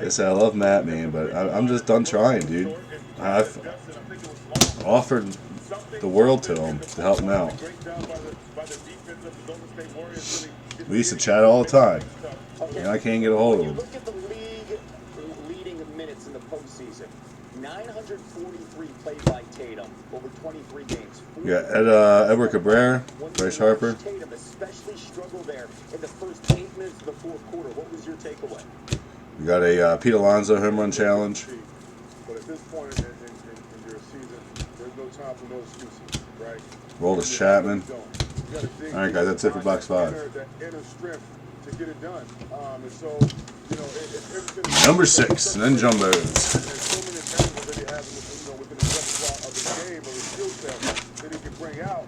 Speaker 3: Yes, I love Matt, man, but I'm just done trying, dude. I've offered the world to him to help him out. We used to chat all the time, and I can't get a hold of him.
Speaker 2: 943 played by Tatum over 23 games.
Speaker 3: Yeah, Edward Cabrera, Bryce Harper.
Speaker 2: Tatum especially struggled there in the first 8 minutes of the fourth quarter. What was your takeaway?
Speaker 3: We got a Pete Alonso home run challenge.
Speaker 12: But at this point in your season, there's no time for no excuses, right?
Speaker 3: Roldis Chapman. All right, guys, that's it for box 5.
Speaker 12: That inner strength to get it done. And so, you know,
Speaker 3: Number 6, and then jumbos.
Speaker 12: There's so many examples that he has, within the repertoire of the game or the skill set that he can bring out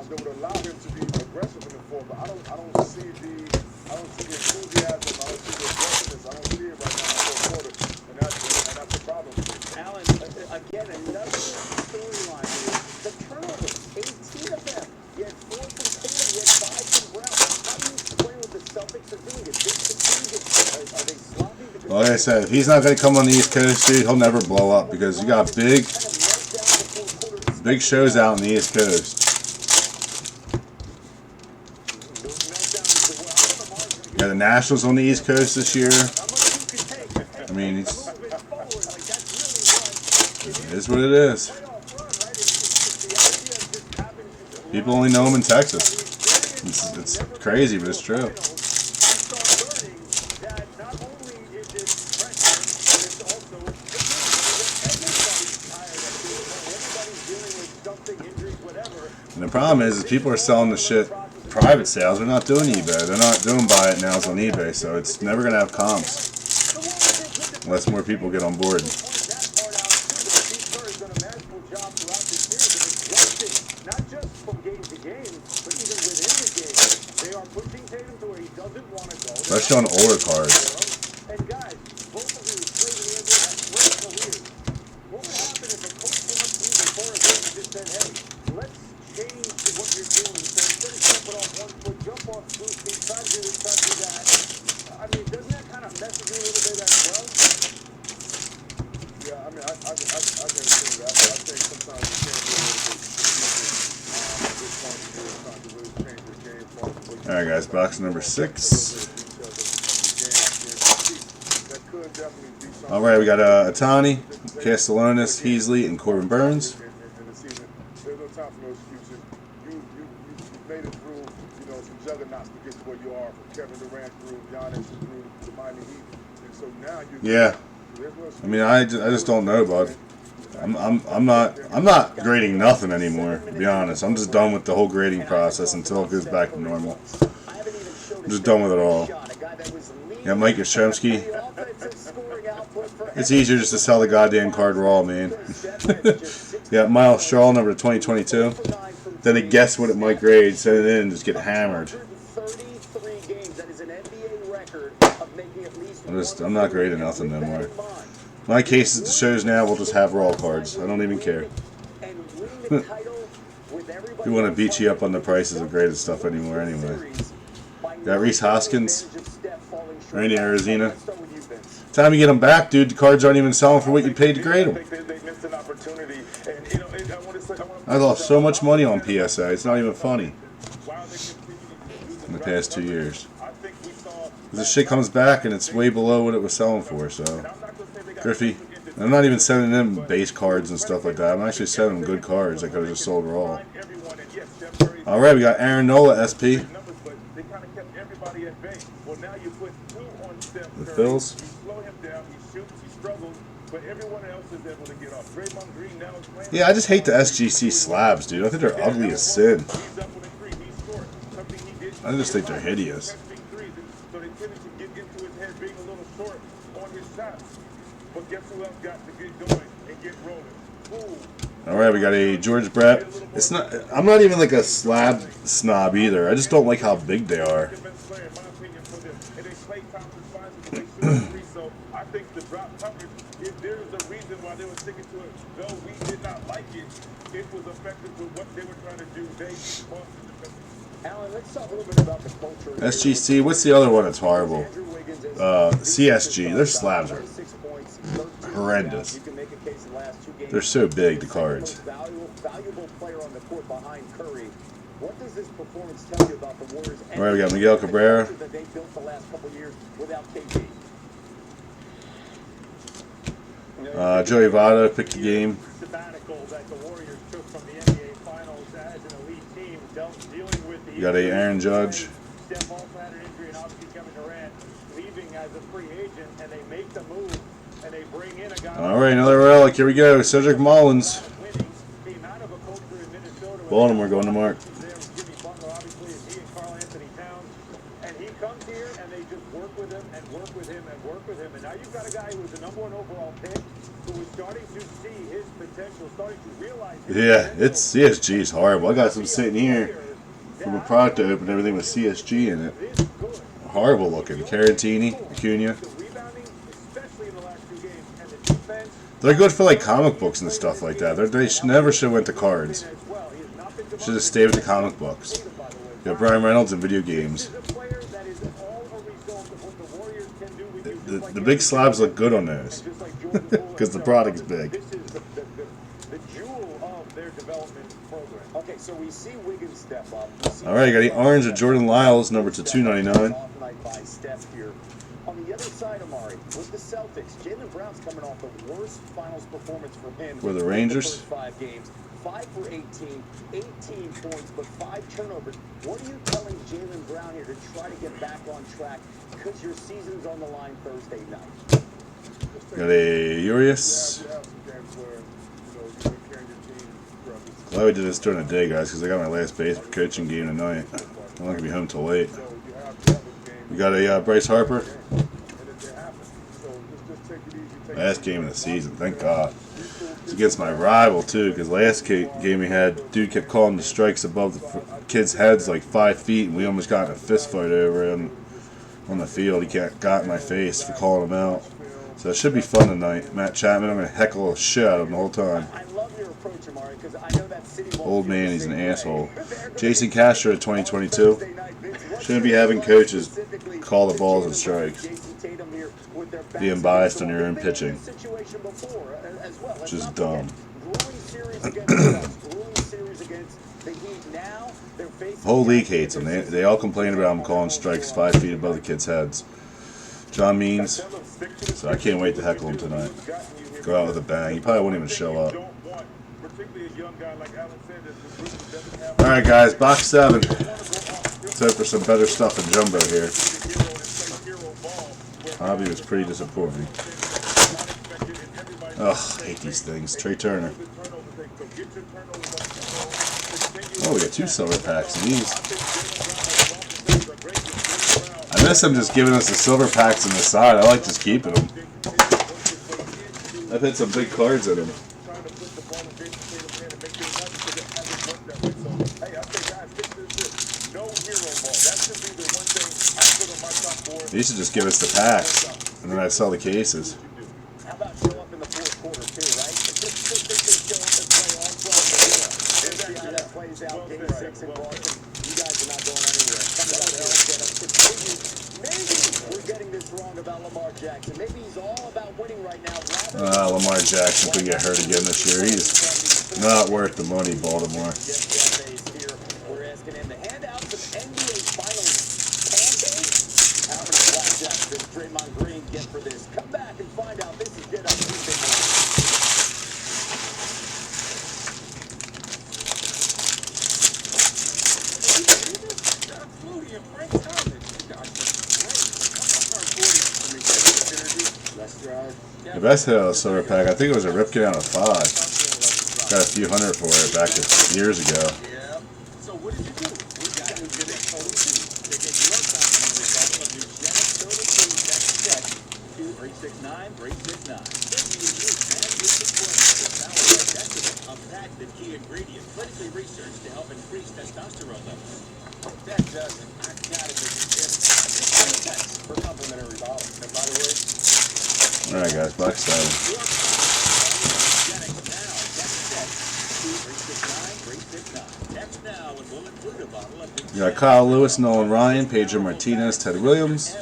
Speaker 12: that would allow him to be aggressive in the fourth. But I don't see the enthusiasm. I don't see the aggressiveness. I don't see it right now in the fourth quarter, and that's the problem.
Speaker 2: Alan, again, another storyline here. The turnovers, 18 of them. You had 4 from Tatum, you had 5 from Brown. How do you explain what the Celtics are doing? Is this fatigue? Are they sloppy?
Speaker 3: Well, like I said, if he's not going to come on the East Coast, dude, he'll never blow up because you got big shows out on the East Coast. Yeah, the Nationals on the East Coast this year. I mean, it is what it is. People only know him in Texas. It's crazy, but it's true. And the problem is people are selling the shit private sales. They're not doing eBay. They're not doing buy it nows on eBay, so it's never going to have comps unless more people get on board. Especially on older cards. Alright guys, box number 6. Alright, we got Atani, Castellanos, Heasley, and Corbin Burns.
Speaker 12: There's no time for no excuses. You made it through, some juggernauts to get to where you are. From Kevin Durant through Giannis through the Miami Heat. And so now
Speaker 3: yeah. I mean, I just don't know, bud. I'm not grading nothing anymore, to be honest. I'm just done with the whole grading process until it goes back to normal. I'm just done with it all. Yeah, Mike Yastrzemski. It's easier just to sell the goddamn card raw, man. Yeah, Miles Straw, number 2022. Then they guess what it might grade, send it in, and just get hammered. I'm not grading nothing no more. My case is the shows now, we'll just have raw cards. I don't even care. We want to beat you up on the prices of graded stuff anymore anyway. Got Reese Hoskins, Randy Arizona. Time you get them back, dude, the cards aren't even selling for what you paid to grade them. I lost so much money on PSA, it's not even funny. In the past 2 years. This shit comes back and it's way below what it was selling for, so. Griffey, I'm not even sending them base cards and stuff like that. I'm actually sending them good cards. I could have just sold raw. Alright, we got Aaron Nola, SP. The Phils. Yeah, I just hate the SGC slabs, dude. I think they're ugly as sin. I just think they're hideous. Alright, we got a George Brett. It's not. I'm not even like a slab snob either. I just don't like how big they are.
Speaker 12: I think the drop coverage, if there is a reason why they were sticking to it, though we did not like it, it was effective with what they were trying to do.
Speaker 2: Alan, let's talk a little bit about the culture.
Speaker 3: SGC, what's the other one that's horrible? CSG, their slabs are horrendous. They're so big, the cards.
Speaker 2: Valuable player on the court behind Curry. What does this performance tell you about the Warriors?
Speaker 3: All right, we got Miguel Cabrera.
Speaker 2: That they built the last couple years without KD.
Speaker 3: Joey Votto picked the game.
Speaker 2: Sabbatical that the Warriors took from the NBA Finals as an elite team, dealing with the.
Speaker 3: You got a Aaron Judge.
Speaker 2: Steph also had an injury, and obviously Kevin Durant leaving as a free agent, and they make the move, and they bring in a guy.
Speaker 3: All right, another relic. Here we go. Cedric Mullins. Baltimore going to Mark.
Speaker 2: And now you've got a guy who was the #1 overall pick, who is starting to see his potential, starting to realize.
Speaker 3: Yeah, it's CSG is horrible. I got some sitting here from a product to open everything with CSG in it. Horrible looking. Caratini, Acuna. They're good for like comic books and stuff like that. They never should have went to cards. Should have stayed with the comic books. You got Brian Reynolds in video games. The big slabs look good on those because the product's big.
Speaker 2: The jewel of their development program. Okay, so we see Wiggins step up.
Speaker 3: All right, got the orange of Jordan Lyles, number to 299.
Speaker 2: On the other side, Amari, with the Celtics, Jaylen Brown's coming off the worst finals performance for him.
Speaker 3: For the Rangers.
Speaker 2: The first 5 games, 5 for 18, 18 points, but 5 turnovers. What are you telling Jaylen Brown here to try to get back on track? Because your season's on the line Thursday night.
Speaker 3: Got a Urias. Glad we did this during the day, guys, because I got my last base coaching game tonight. I'm not going to be home till late. We got a Bryce Harper. Last game of the season, thank God. It's against my rival, too, because last game we had, dude kept calling the strikes above the kids' heads like 5 feet, and we almost got in a fist fight over him on the field. He got in my face for calling him out. So it should be fun tonight. Matt Chapman, I'm going to heckle a shit out of him the whole time. Old man, he's an asshole. Jason Castro, 2022. Shouldn't be having coaches call the balls and strikes. Being biased on your own pitching. Which is dumb. Whole league hates him. They all complain about him calling strikes 5 feet above the kids' heads. John Means. So I can't wait to heckle him tonight. Go out with a bang. He probably won't even show up. Alright guys, box 7. Let's hope for some better stuff in jumbo here. Hobby was pretty disappointing. Ugh, hate these things. Trey Turner. Oh, we got 2 silver packs of these. I miss them just giving us the silver packs on the side. I like just keeping them. I've had some big cards in them. They should just give us the packs, and then I'd sell the cases.
Speaker 2: How about show up in the 4th quarter too, right? Just show up and play all 12 Let's see how that plays out. Game 6 in Boston. You guys are not going anywhere. Come out there and get up. Maybe we're getting this wrong about Lamar Jackson. Maybe he's all about winning right now.
Speaker 3: Lamar Jackson could get hurt again this year. He's not worth the money, Baltimore.
Speaker 2: We're asking him to hand out some NBA Finals pancakes. How many blackjacks does Draymond Green get for this? Come back and find out. This is Get Up.
Speaker 3: The best hit out of the silver pack, I think it was a Ripken out of 5. Got a few hundred for it back years ago.
Speaker 9: Yeah. So what did you do? We got to get it total two. To get your complimentary bottle of Nugenex Total 2, text 2369369. If you use and use the formula to power the detriment of that, the key ingredient, clinically researched to help increase testosterone levels. That doesn't. I gotta make it different. Text for complimentary bottle. And by the way,
Speaker 3: Alright guys, Black Stone.
Speaker 9: your Nugenex now. Text 2369369. Text now and we'll include a bottle of
Speaker 3: You got Kyle Lewis, Nolan Ryan, Pedro Martinez, Ted Williams,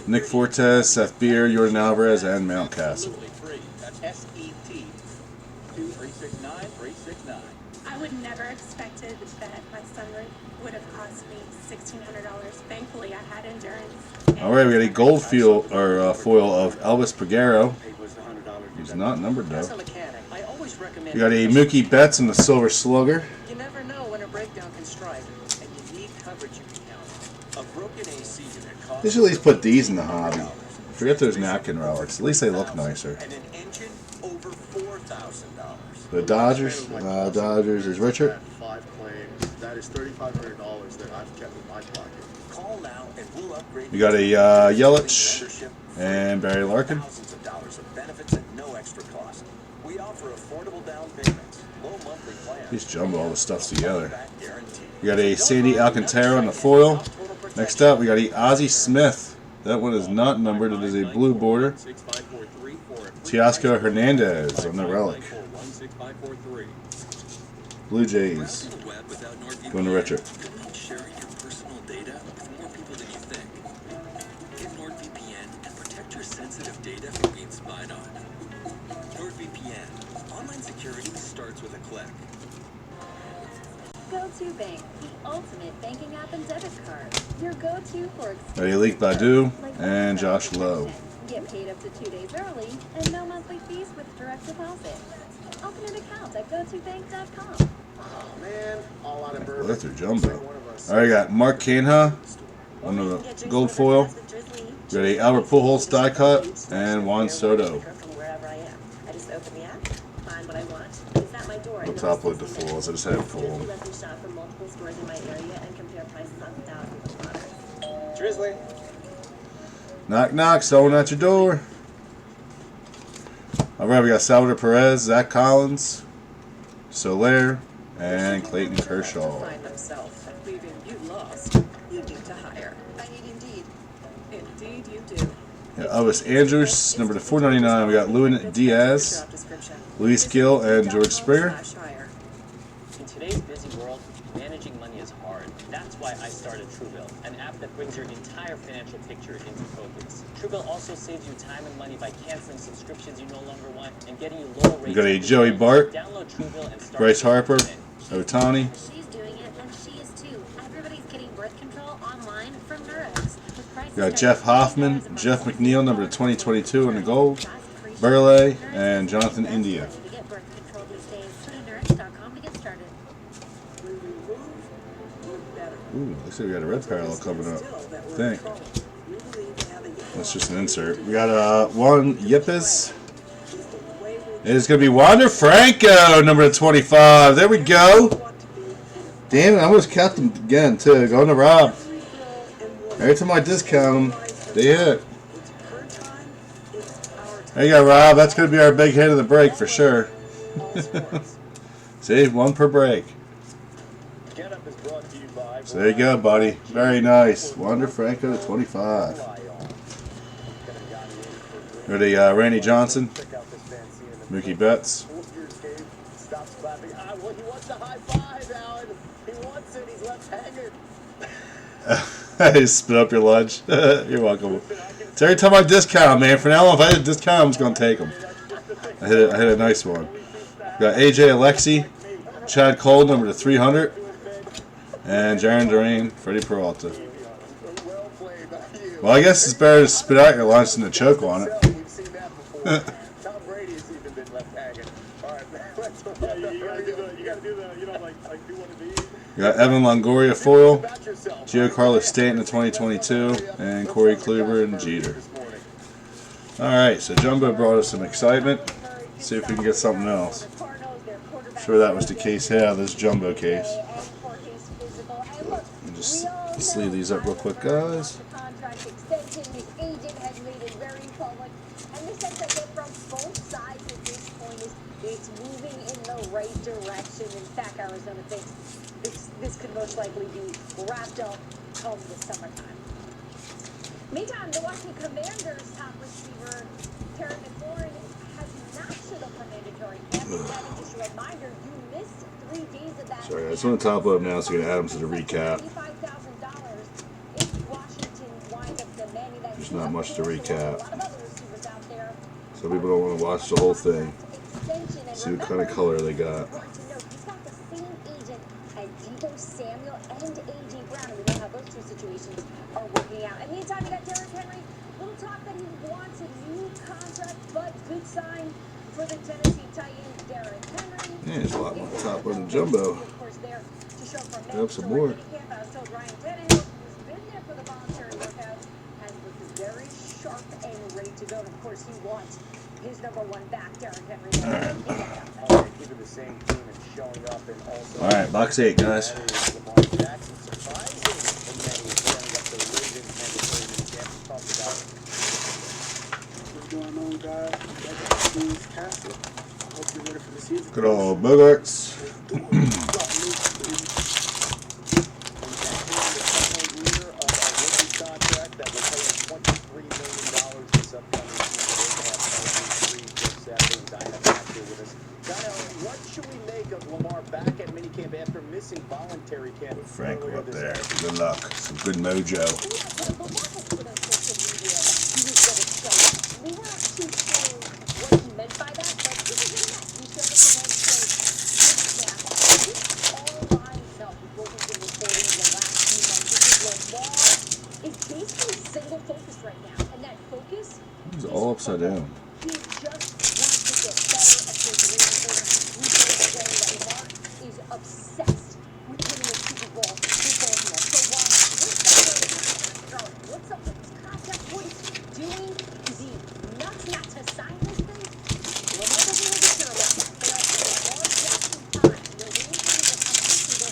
Speaker 3: Nick Fortes, Seth Beer, Jordan Alvarez, and Mountcastle.
Speaker 9: free. That's SET 2369369.
Speaker 13: I would never expected that my sunroof would have cost me $1,600. Thankfully, I had endurance.
Speaker 3: Alright, we got a gold foil of Elvis Peguero. He's not numbered
Speaker 9: As a
Speaker 3: though.
Speaker 9: mechanic, I always recommend
Speaker 3: We got a Mookie Betts in the Silver Slugger.
Speaker 9: You never know when a breakdown can strike, and you need coverage you can count on. A broken AC unit costs
Speaker 3: They should at least put these in the hobby. Forget those napkin relics. At least they look nicer.
Speaker 9: and an engine over $4,000.
Speaker 3: The Dodgers. Dodgers is Richard.
Speaker 12: 5 claims. That is $3,500 that I've kept in my pocket.
Speaker 9: Call now and we'll upgrade
Speaker 3: We got a Yelich
Speaker 9: membership
Speaker 3: and Barry Larkin.
Speaker 9: thousands of dollars of benefits at no extra cost. We offer affordable down payments, low monthly plans.
Speaker 3: Just jumble all the stuff together.
Speaker 9: Back guarantee.
Speaker 3: We got a Sandy Alcantara in the foil. Next up, we got a Ozzie Smith. That one is not numbered. It is a blue border. Teoscar Hernandez on the relic. Blue Jays. Going to Richard.
Speaker 14: Sharing your personal data with more people than you think. Get NordVPN and protect your sensitive data from being spied on. NordVPN. Online security starts with a click.
Speaker 5: Go2Bank, the ultimate banking app and debit card. Your go-to for
Speaker 3: Malik Badu and Josh Lowe.
Speaker 5: Get paid up to 2 days early and no monthly fees with direct deposit. Open an account at go2bank.com.
Speaker 12: Oh man, all out of
Speaker 3: Well,
Speaker 12: bourbon.
Speaker 3: that's a jumbo. Alright, got Mark Canha on the gold foil. We got a Albert Pujols die cut and Juan Soto.
Speaker 11: Wherever I am. I just open the app, find what I want. It's at my door.
Speaker 3: I'll top load the foils. I just had it full.
Speaker 11: Drizzly lets me shop from multiple stores in my area and compare prices on thousands of products.
Speaker 9: Drizzly.
Speaker 3: Knock, knock, someone at your door. Alright, we got Salvador Perez, Zach Collins, Soler, and Clayton Kershaw.
Speaker 8: Find themselves, leaving you lost. You need to hire. I need Indeed. Indeed, you do.
Speaker 3: Yeah, Elvis Andrews, number to 499. We got Lewin Diaz,
Speaker 8: Job description.
Speaker 3: Luis Gill, and George Springer.
Speaker 8: Hire.
Speaker 15: In today's busy world, managing money is hard. That's why I started Truebill, an app that brings your entire financial picture into focus. Truebill also saves you time and money by canceling subscriptions you no longer want and getting you lower rates.
Speaker 3: We got a Joey Bart,
Speaker 15: Download Truebill and start
Speaker 3: Bryce Harper,
Speaker 15: today.
Speaker 3: Otani.
Speaker 5: She's doing it, and she is too. Everybody's getting birth control online from Neurox. With prices
Speaker 3: We got
Speaker 5: starting
Speaker 3: Jeff
Speaker 5: at
Speaker 3: Hoffman,
Speaker 5: $10 a
Speaker 3: Jeff
Speaker 5: month.
Speaker 3: McNeil, number to 2022 in the gold, Burley, and Jonathan India.
Speaker 5: To get birth control these days, go to Neurox.com to get started.
Speaker 9: When we move, we're better.
Speaker 3: Ooh, looks like we got a red parallel coming up.
Speaker 9: Still that
Speaker 3: I
Speaker 9: we're
Speaker 3: think.
Speaker 9: in trouble. We believe we have a young
Speaker 3: That's just an insert. We got one Yipis.
Speaker 9: Just the way we
Speaker 3: It's going to be Wander Franco, number 25. There we go. Damn it, I almost kept them again, too. Going to Rob. Every time I discount them, they hit.
Speaker 9: It's her time, it's our time.
Speaker 3: There you go, Rob. That's going to be our big hit of the break for sure.
Speaker 9: All sports.
Speaker 3: See, one per break.
Speaker 2: Get Up is brought to you by
Speaker 3: So there you go, buddy. Very nice. Wander Franco to 25. Ready, Randy Johnson,
Speaker 2: Check out this fan scene in the
Speaker 3: Mookie Betts.
Speaker 2: fourth year's game. Stops clapping. Well, he wants the high five, Alan. He wants it. He's left hanging.
Speaker 3: Hey, spit up your lunch. You're welcome. It's every time I discount, man. For now on, if I hit a discount, I'm just going to take them. I hit a nice one. Got AJ Alexi, Chad Cole, number to 300, and Jaron Duran, Freddie Peralta.
Speaker 12: Well played by you.
Speaker 3: Well, I guess it's better to spit out your lunch than to choke on it.
Speaker 12: We've seen that before.
Speaker 2: Tom Brady's even been left hanging. All right, let's go.
Speaker 12: You gotta do the, you know, like do one of these.
Speaker 3: We got Evan Longoria foil,
Speaker 2: About yourself.
Speaker 3: Giancarlo Stanton in 2022, and Corey Kluber and Jeter. Alright, so Jumbo brought us some excitement. See if we can get something else. I'm sure that was the case here, this Jumbo case. And just sleeve these up real quick, guys.
Speaker 5: His agent has made it very public, and the sense I get from both sides at this point is it's moving in the right direction. In fact, Arizona thinks this could most likely be wrapped up come the summertime. Meantime, the Washington Commanders' top receiver, Terry McLaurin, has not showed up for mandatory camp. And just a reminder, you missed 3 days of that.
Speaker 3: Sorry, I just want to top up now so we can add them to the recap. There's not much to recap. Some people don't want to watch the whole thing. See what kind of color they got.
Speaker 5: Samuel and A.J. Brown, and we know how those two situations are working out. And meantime, you got Derrick Henry. Little talk that he wants a new contract, but good sign for the Tennessee Titans, Derrick Henry.
Speaker 3: Yeah, there's a lot more top on the Jumbo.
Speaker 5: Of course, there to show from
Speaker 3: Grab some more.
Speaker 5: I was told Ryan Tannehill, who's been there for the voluntary workout, has looked very sharp and ready to go. And of course, he wants his #1 back, Derrick Henry.
Speaker 9: Keeping the same team and showing up, and also.
Speaker 3: All right, box 8, guys.
Speaker 10: What's going on, guys? Castle. I hope you're ready for the season.
Speaker 3: Good old Bogarts.
Speaker 9: Voluntary camp.
Speaker 3: With Franco up there. Good luck. Some good mojo.
Speaker 5: We weren't too sure what he meant by that, but this is what he meant. He showed us the This all lines up with what we've been reporting in the last few months. Because Lamar is basically single focused right now, and that focus
Speaker 3: It's all upside down.
Speaker 5: he just wants to get better at his leadership. We know that Lamar is obsessed with winning a Super Bowl with Baltimore. So while what's up with his contract? What is he doing? Is he nuts not to sign this thing? Lamar doesn't really care about that. They are Lamar Jackson time. They're waiting for him to come to the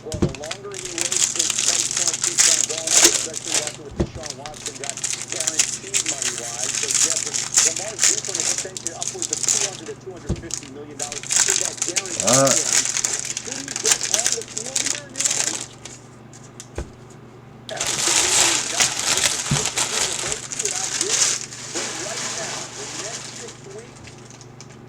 Speaker 9: Well, the longer he waits, the price point keeps on going up, especially after with Deshaun Watson got guaranteed money-wise. So, Jeff, Lamar's due for an extension upwards of $200 to $250 million. Is that guaranteed? Should he get on the field here in your mind? Absolutely not. But right now, the next 6 weeks,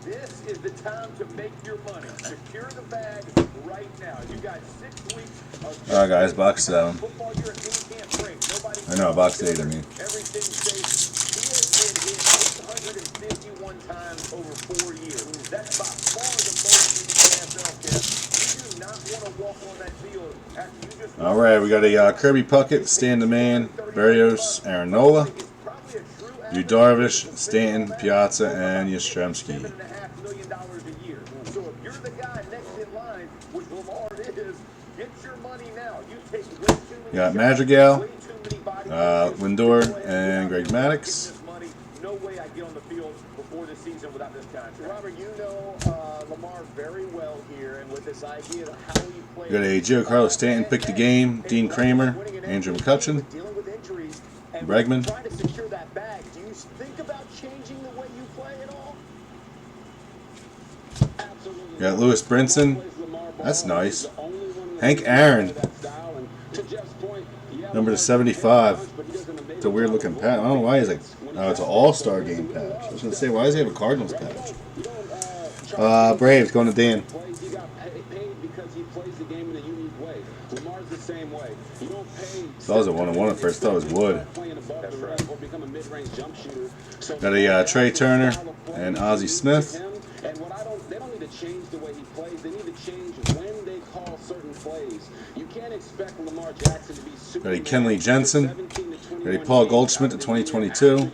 Speaker 9: this is the time to make your money. Secure the bag right now. You got 6 weeks of
Speaker 3: Alright, guys, box 7.
Speaker 9: football. You're a team can't break. Nobody
Speaker 3: I know, box 8, I mean.
Speaker 9: everything stays. He has been hit 651 times over 4 years. That's by far the most in the NFL, Kev. You do not want to walk on that field after you just.
Speaker 3: Alright, we got a Kirby Puckett, Stan the Man, Berrios, Aaron Nola, Yu Darvish, Stanton, Piazza, and Yastrzemski.
Speaker 9: $7.5 million a year. So if you're the guy next in line, which Lamar is, get your money now. You take way too many.
Speaker 3: We got Madrigal,
Speaker 9: way too many bodies.
Speaker 3: Lindor, and Greg Maddux.
Speaker 9: No way I get on the field before the season without this contract. Robert, you know Lamar very well here, and with this idea of how he plays.
Speaker 3: We got a Giancarlo Stanton, Pick the Game, Dean Kramer, Andrew McCutcheon, Bregman.
Speaker 9: Trying to secure that bag. Do you think about changing the way you play at all?
Speaker 3: We got Lewis Brinson. That's nice. Hank Aaron. Number to 75. It's a weird looking patch. I don't know why he's like. Oh, it's an all-star game patch. I was going to say, why does he have a Cardinals patch? Braves going to Dan.
Speaker 2: He got paid because he plays the game in a unique way. Lamar's the same way. You don't pay.
Speaker 3: Thought it was a 1-on-1 at first. Thought it was Wood.
Speaker 2: That's right. Or become a mid-range jump shooter. So
Speaker 3: Got a Trey Turner and Ozzie Smith.
Speaker 2: And they don't need to change the way he plays. They need to change when they call certain plays. You can't expect Lamar Jackson to be super.
Speaker 3: Got a Kenley Jensen. Got a Paul Goldschmidt to 2022.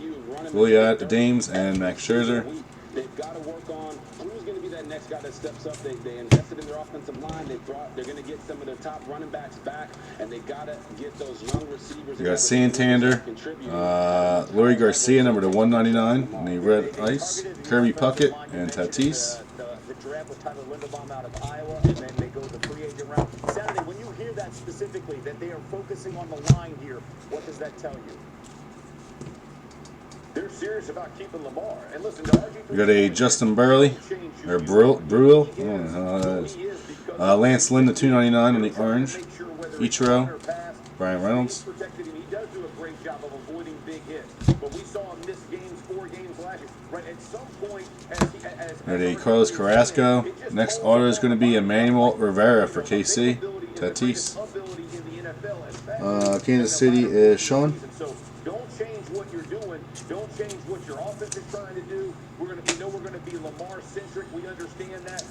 Speaker 3: Willie Dames and Max Scherzer.
Speaker 2: They've got to work on who's going to be that next next guy that steps up. They invested in their offensive line. They're going to get some of their top running backs back, and they got to get those young receivers.
Speaker 3: We got Santander, Lori Garcia, number to 199, in the red ice, Kirby Puckett, and Tatis.
Speaker 9: The draft with Tyler Linderbaum out of Iowa, and then they go the free agent route. Saturday, when you hear that specifically, that they are focusing on the line here, what does that tell you? They're serious about keeping Lamar. And listen,
Speaker 3: We got a Justin Burley, or Brule, I don't know how that is. Lance Lynn to 299 in the orange, Ichiro, Brian Reynolds.
Speaker 9: He does do a great job of avoiding big hits. But we saw him miss games, 4 games last year. Right, at some point,
Speaker 3: We got a Carlos Carrasco. Next auto is going to be Emmanuel Rivera for KC. Tatis. Kansas City is Sean.
Speaker 9: So don't change what you're doing. Don't change what your offense is trying to do. We know we're going to be Lamar centric. We understand that.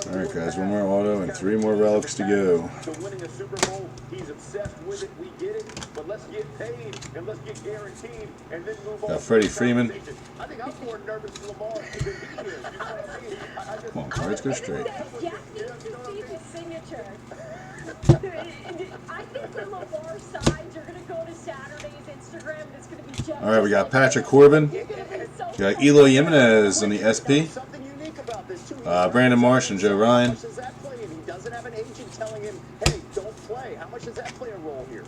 Speaker 3: All right, guys, one more auto and 3 more relics to go.
Speaker 9: So winning a Super Bowl, he's obsessed with it. We get it, but let's get paid and let's get guaranteed and then move on.
Speaker 3: Got Freddie Freeman.
Speaker 9: I think I'm more nervous for Lamar than he is. You know what I mean?
Speaker 3: Come on, cards go straight.
Speaker 11: Jack needs to see his signature. I think the Lamar signs are going to go to Saturday's Instagram, and it's going to be just.
Speaker 3: All right, we got Patrick Corbin. We got Eloy Jimenez on the SP. Brandon Marsh and Joe Ryan.
Speaker 9: How much does that play in? He doesn't have an agent telling him, hey, don't play. How much does that play a role here?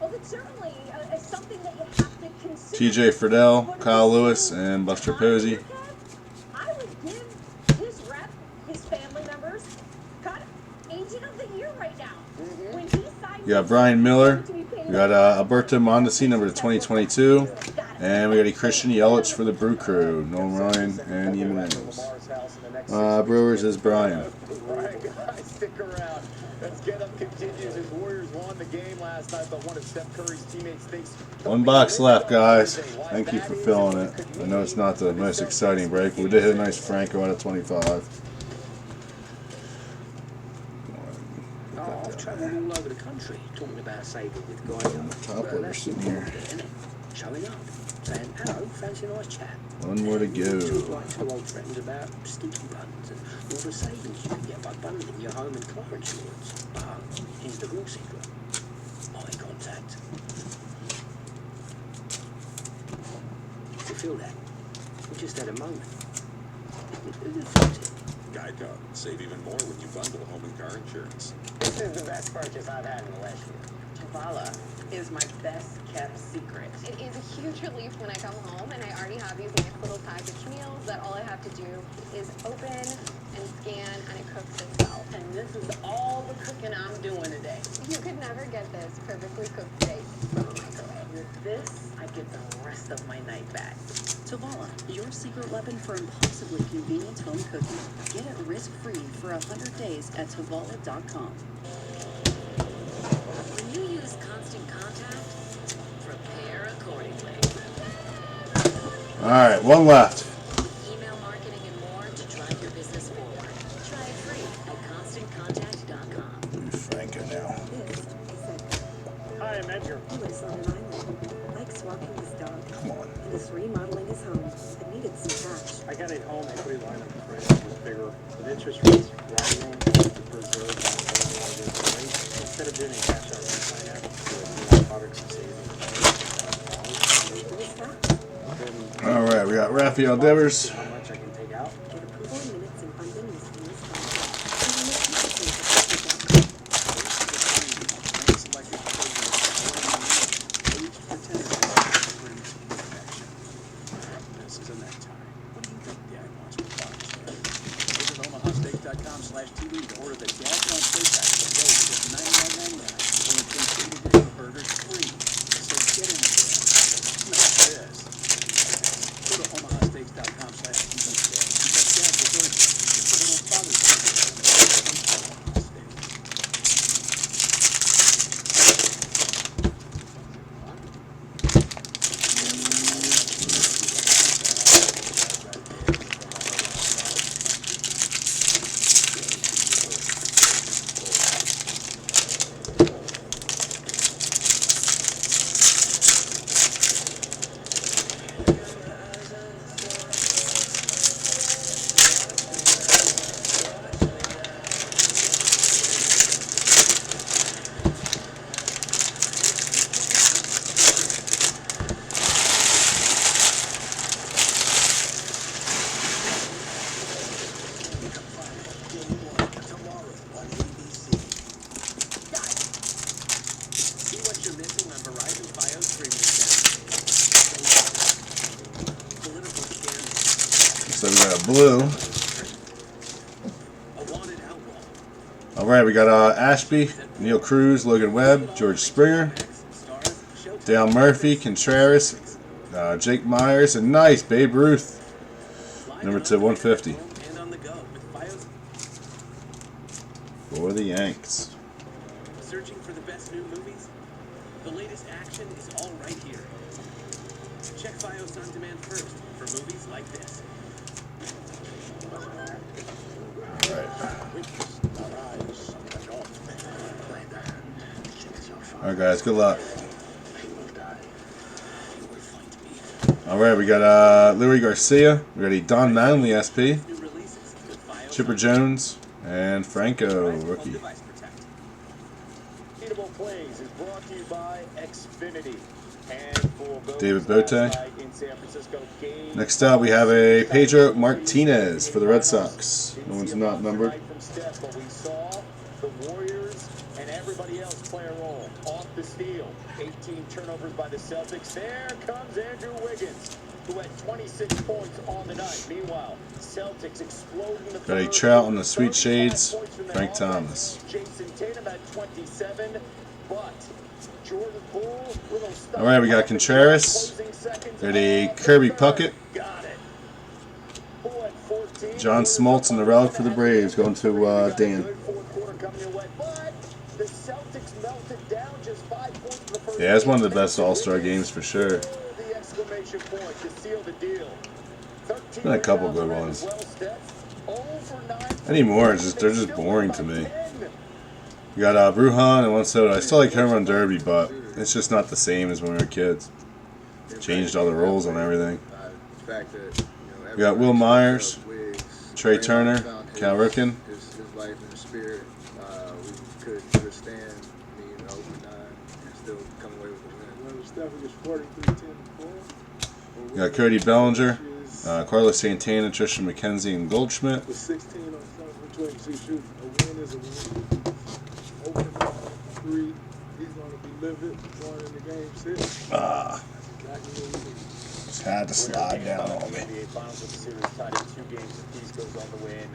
Speaker 11: Well, it's certainly something that you have to consider.
Speaker 3: TJ Friedel, Kyle Lewis, and Buster Posey.
Speaker 11: I would give his rep, his family members, God, agent of the year right now. When he signed
Speaker 3: We got Brian Miller. We got Alberto Mondesi, number to 2022. And we got a Christian Yelich for the Brew Crew. Nolan Ryan and Jimenez. Brewers is Brian.
Speaker 9: All right, guys, stick around. Let's get up continues. His Warriors won the game last night, but one of Steph Curry's teammates thinks.
Speaker 3: 1 box left, guys. Thank you for filling it. I know it's not the most exciting break, but we did hit a nice Franco out of 25.
Speaker 16: I've travelled all over the country talking about Sable with guys on the
Speaker 3: top loader sitting here.
Speaker 16: Showing up, saying, hello, fancy a nice chat.
Speaker 3: 1 more to go.
Speaker 16: Talk like 2 old friends about stinky buns and all the savings you can get by bundling your home and car insurance. But here's the real secret. Eye contact. You feel that? We just had a moment. Who felt it?
Speaker 1: Geico. Save even more when you bundle home and car insurance.
Speaker 17: This is the best purchase I've had in the last year.
Speaker 8: Tavala is my best kept secret. It is a huge relief when I come home and I already have these nice little packaged meals that all I have to do is open and scan and it cooks itself.
Speaker 17: And this is all the cooking I'm doing today.
Speaker 8: You could never get this perfectly cooked steak from a microwave.
Speaker 17: With this, I get the rest of my night back.
Speaker 18: Tavala, your secret weapon for impossibly convenient home cooking. Get it risk-free for 100 days at Tavala.com.
Speaker 19: When you use Constant Contact, prepare accordingly.
Speaker 3: All right, 1 left.
Speaker 19: Email marketing and more to drive your business forward. Try it free at ConstantContact.com.
Speaker 3: Franco now.
Speaker 20: Hi, I'm Edgar.
Speaker 21: He lives on an island. Likes walking his dog.
Speaker 3: Come on.
Speaker 21: And is remodeling his home. It needed some cash.
Speaker 20: I got a home equity line of credit that was bigger. With interest rates rising, to preserve instead of doing a cash out refinance with products and savings.
Speaker 3: All right, we got Rafael Devers.
Speaker 20: How much I can take out?
Speaker 21: Get approval in minutes and funding is finished.
Speaker 9: This is a necktie. What do you think Dad wants for Father's Day? Visit OmahaSteak.com/TV to order the Dad's Steak Pack today for just $99.99. Only 2 free burgers free. So get in there. Not this. Go to OmahaSteaks.com/TV today. Because Dad deserves it. It's a little Father's Day.
Speaker 3: So we got a blue. All right, we got Ashby, Neil Cruz, Logan Webb, George Springer, Dale Murphy, Contreras, Jake Myers, and nice Babe Ruth, number to 150 for the Yanks.
Speaker 14: Searching for the best new movies? The latest action is all right here. Check Fios On Demand first for movies like this.
Speaker 3: Alright guys, good luck. Alright, we got Louis Garcia, we got a Don Manley SP, Chipper Jones, and Franco, rookie.
Speaker 2: Plays is brought to you by Xfinity. And for
Speaker 3: David Bote. Next up, we have a Pedro Martinez for the Red Sox. No one's not numbered.
Speaker 2: But we saw the Warriors and everybody else play a role. Off the steal, 18 turnovers by the Celtics. There comes Andrew Wiggins, who had 26 points on the night. Meanwhile, Celtics exploding the
Speaker 3: Got a Trout on the Sweet Shades, Frank Thomas.
Speaker 2: Jason Tatum at 27, but Jordan Poole,
Speaker 3: All right, we got Contreras. Got a Kirby Puckett. John Smoltz and the relic for the Braves going to Dan. Yeah, it's one of the best All-Star games for sure. Been a couple good ones. Anymore, they're just boring to me. We got Brujan and one soda. I still like Home Run Derby, but it's just not the same as when we were kids. Changed all the rules on everything. We got Will Myers, Trey Turner, Cal Ripken.
Speaker 4: His life and his spirit, we could withstand being 0-9 and still come away with the win.
Speaker 3: We got Cody Bellinger, Carlos Santana, Tristan McKenzie, and Goldschmidt.
Speaker 12: With 16 on something, a win is a win. Open up 3, he's going to be livid going into game 6.
Speaker 3: Just had to slide down on me.
Speaker 2: NBA Finals with the series tied at 2 games apiece goes on to win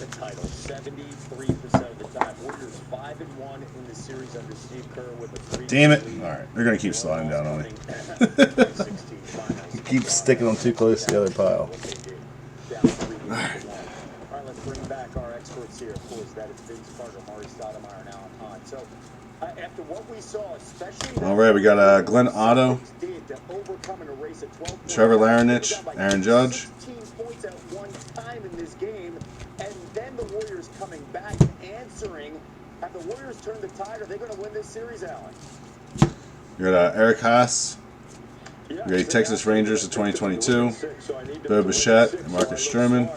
Speaker 2: the title 73% of the time. Warriors 5-1 in the series under Steve Kerr with a 3.
Speaker 3: Damn it! All right, they're gonna keep sliding down on me. Keep sticking them too close to the other pile.
Speaker 2: All right, let's bring back our experts here. Of course, that is Vince Carter, Maury Stoudemire, and Alan Hahn. So, after what we saw, especially
Speaker 3: All right, we got Glenn Otto, Trevor Larinich, Aaron Judge.
Speaker 2: 16 points at one time in this game, and then the Warriors coming back and answering. Have the Warriors turned the tide? Are they going to win this series, Alan?
Speaker 3: We got Eric Haas. We got Texas Rangers of 2022. Bo Bichette and Marcus Stroman.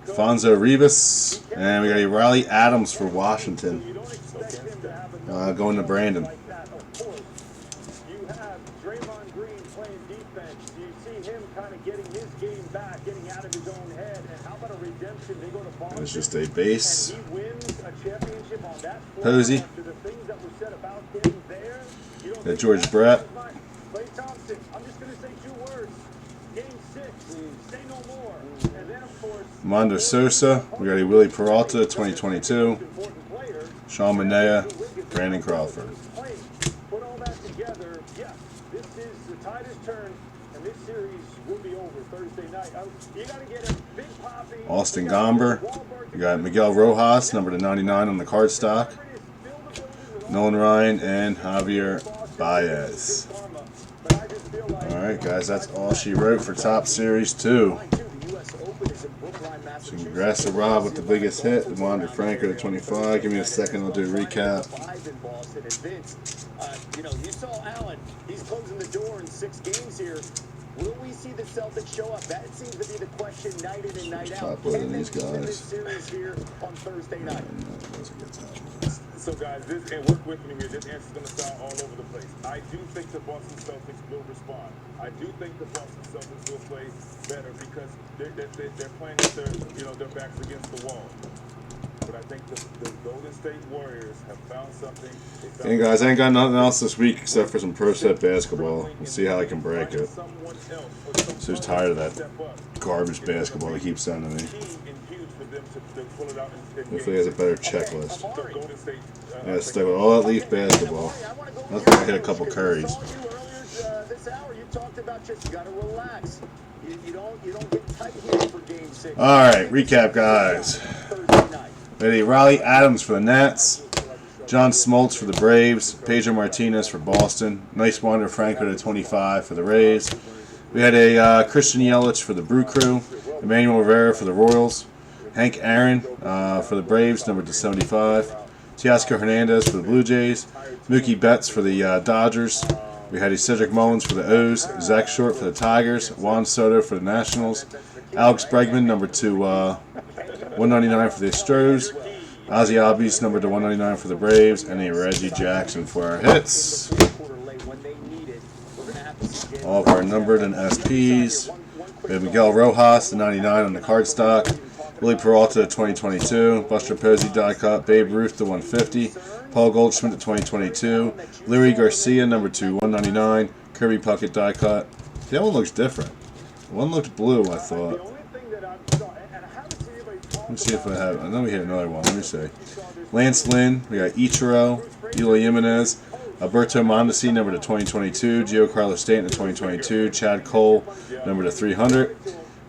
Speaker 3: Fonzo Rivas. And we got a Riley Adams for Washington. Going to Brandon.
Speaker 2: You have Draymond Green playing defense. You see him kind of getting his game back, getting out of his own head. And how about a redemption? They go to Boston.
Speaker 3: It's just a base.
Speaker 2: And he wins a championship on that floor.
Speaker 3: Posey.
Speaker 2: After the things that were said about him there.
Speaker 3: Got George Brett.
Speaker 2: Klay Thompson, I'm just going to say 2 words. Game 6, say no more. And then, of course,
Speaker 3: Mondo Sosa. We got a Willie Peralta, 2022. Sean Manea, Brandon Crawford.
Speaker 2: Put all that together, yes, this is the tide has turned, and this series will be over Thursday night. You got to get a big poppy.
Speaker 3: Austin Gomber. We got Miguel Rojas, number to 99 on the card stock. Nolan Ryan and Javier Baez. Alright guys, that's all she wrote for Top Series 2. So congrats to Rob with the biggest hit, the Wander Franco to 25. Give me a second, I'll do a recap.
Speaker 2: You saw Allen, he's closing the door in 6 games here. Will we see the Celtics show up? That seems to be the question night in and night out.
Speaker 3: Can these guys
Speaker 2: win this series here on Thursday night?
Speaker 12: So guys, and work with me here, this answer's going to sound all over the place. I do think the Boston Celtics will respond. I do think the Boston Celtics will play better because they're playing with their backs against the wall. But I think think the Golden State Warriors have found something.
Speaker 3: Hey guys, I ain't got nothing else this week except for some pro set basketball. Let's see how I can break it. So tired of that garbage basketball they keep sending me. Hopefully he has a better checklist. Yeah, stick with all that Leaf basketball. Luckily I hit a couple curries.
Speaker 9: This hour you talked about just gotta relax. You don't get tight here for game 6.
Speaker 3: Alright, recap guys. Ready, Riley Adams for the Nets. John Smoltz for the Braves. Pedro Martinez for Boston. Nice wonder Franco to 25 for the Rays. We had a Christian Yelich for the Brew Crew. Emmanuel Rivera for the Royals. Hank Aaron for the Braves, number to 75. Teoscar Hernandez for the Blue Jays. Mookie Betts for the Dodgers. We had a Cedric Mullins for the O's. Zach Short for the Tigers. Juan Soto for the Nationals. Alex Bregman, number to 199 for the Astros. Ozzie Albies, number to 199 for the Braves. And a Reggie Jackson for our hits. All of our numbered and SPs. We have Miguel Rojas, the 99 on the cardstock. Willie Peralta, 2022. Buster Posey, die cut. Babe Ruth, to 150. Paul Goldschmidt, to 2022. Luis Garcia, number 2, 199. Kirby Puckett, die cut. That one looks different. One looked blue, I thought. Let me see if I have. I know we hit another one. Let me see. Lance Lynn. We got Ichiro. Eloy Jimenez. Alberto Mondesi, number to 2022. Giancarlo Stanton, to 2022. Chad Cole, number to 300.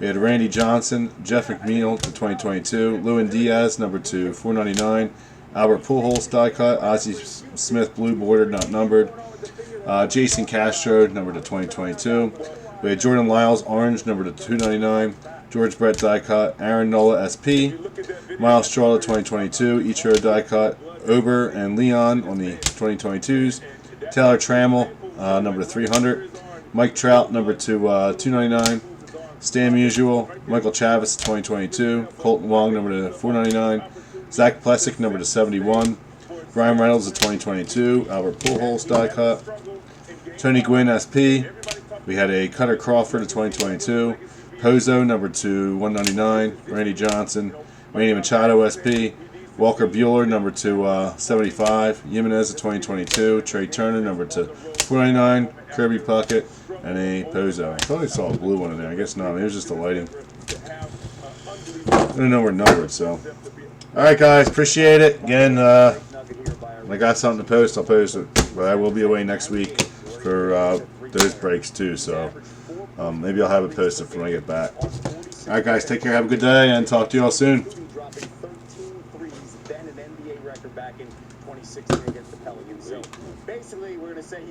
Speaker 3: We had Randy Johnson. Jeff McNeil, to 2022. Lewin Diaz, number to 499. Albert Pujols, die cut. Ozzie Smith, blue bordered, not numbered. Jason Castro, number to 2022. We had Jordan Lyles, orange, number to 299. George Brett, die cut. Aaron Nola, SP. Miles Straw, 2022. Ichiro, die cut. Ober and Leon on the 2022s. Taylor Trammell, number to 300. Mike Trout, number to 299. Stan Musial. Michael Chavis, 2022. Colton Wong, number to 499. Zach Plessick, number to 71. Brian Reynolds, 2022. Albert Pujols, die cut. Tony Gwynn, SP. We had a Cutter Crawford, 2022. Pozo, number to 199. Randy Johnson. Manny Machado, SP. Walker Buehler, number to 75. Jimenez, 2022. Trey Turner, number to 499. Kirby Puckett, and a Pozo. I thought I saw a blue one in there. I guess not. Maybe it was just the lighting. I don't know we're numbered, so. Alright, guys. Appreciate it. Again, when I got something to post, I'll post it. But I will be away next week for those breaks, too. So maybe I'll have it posted when I get back. Alright, guys. Take care. Have a good day, and talk to you all soon.
Speaker 9: Back in 2016 against the Pelicans. So basically, we're going to say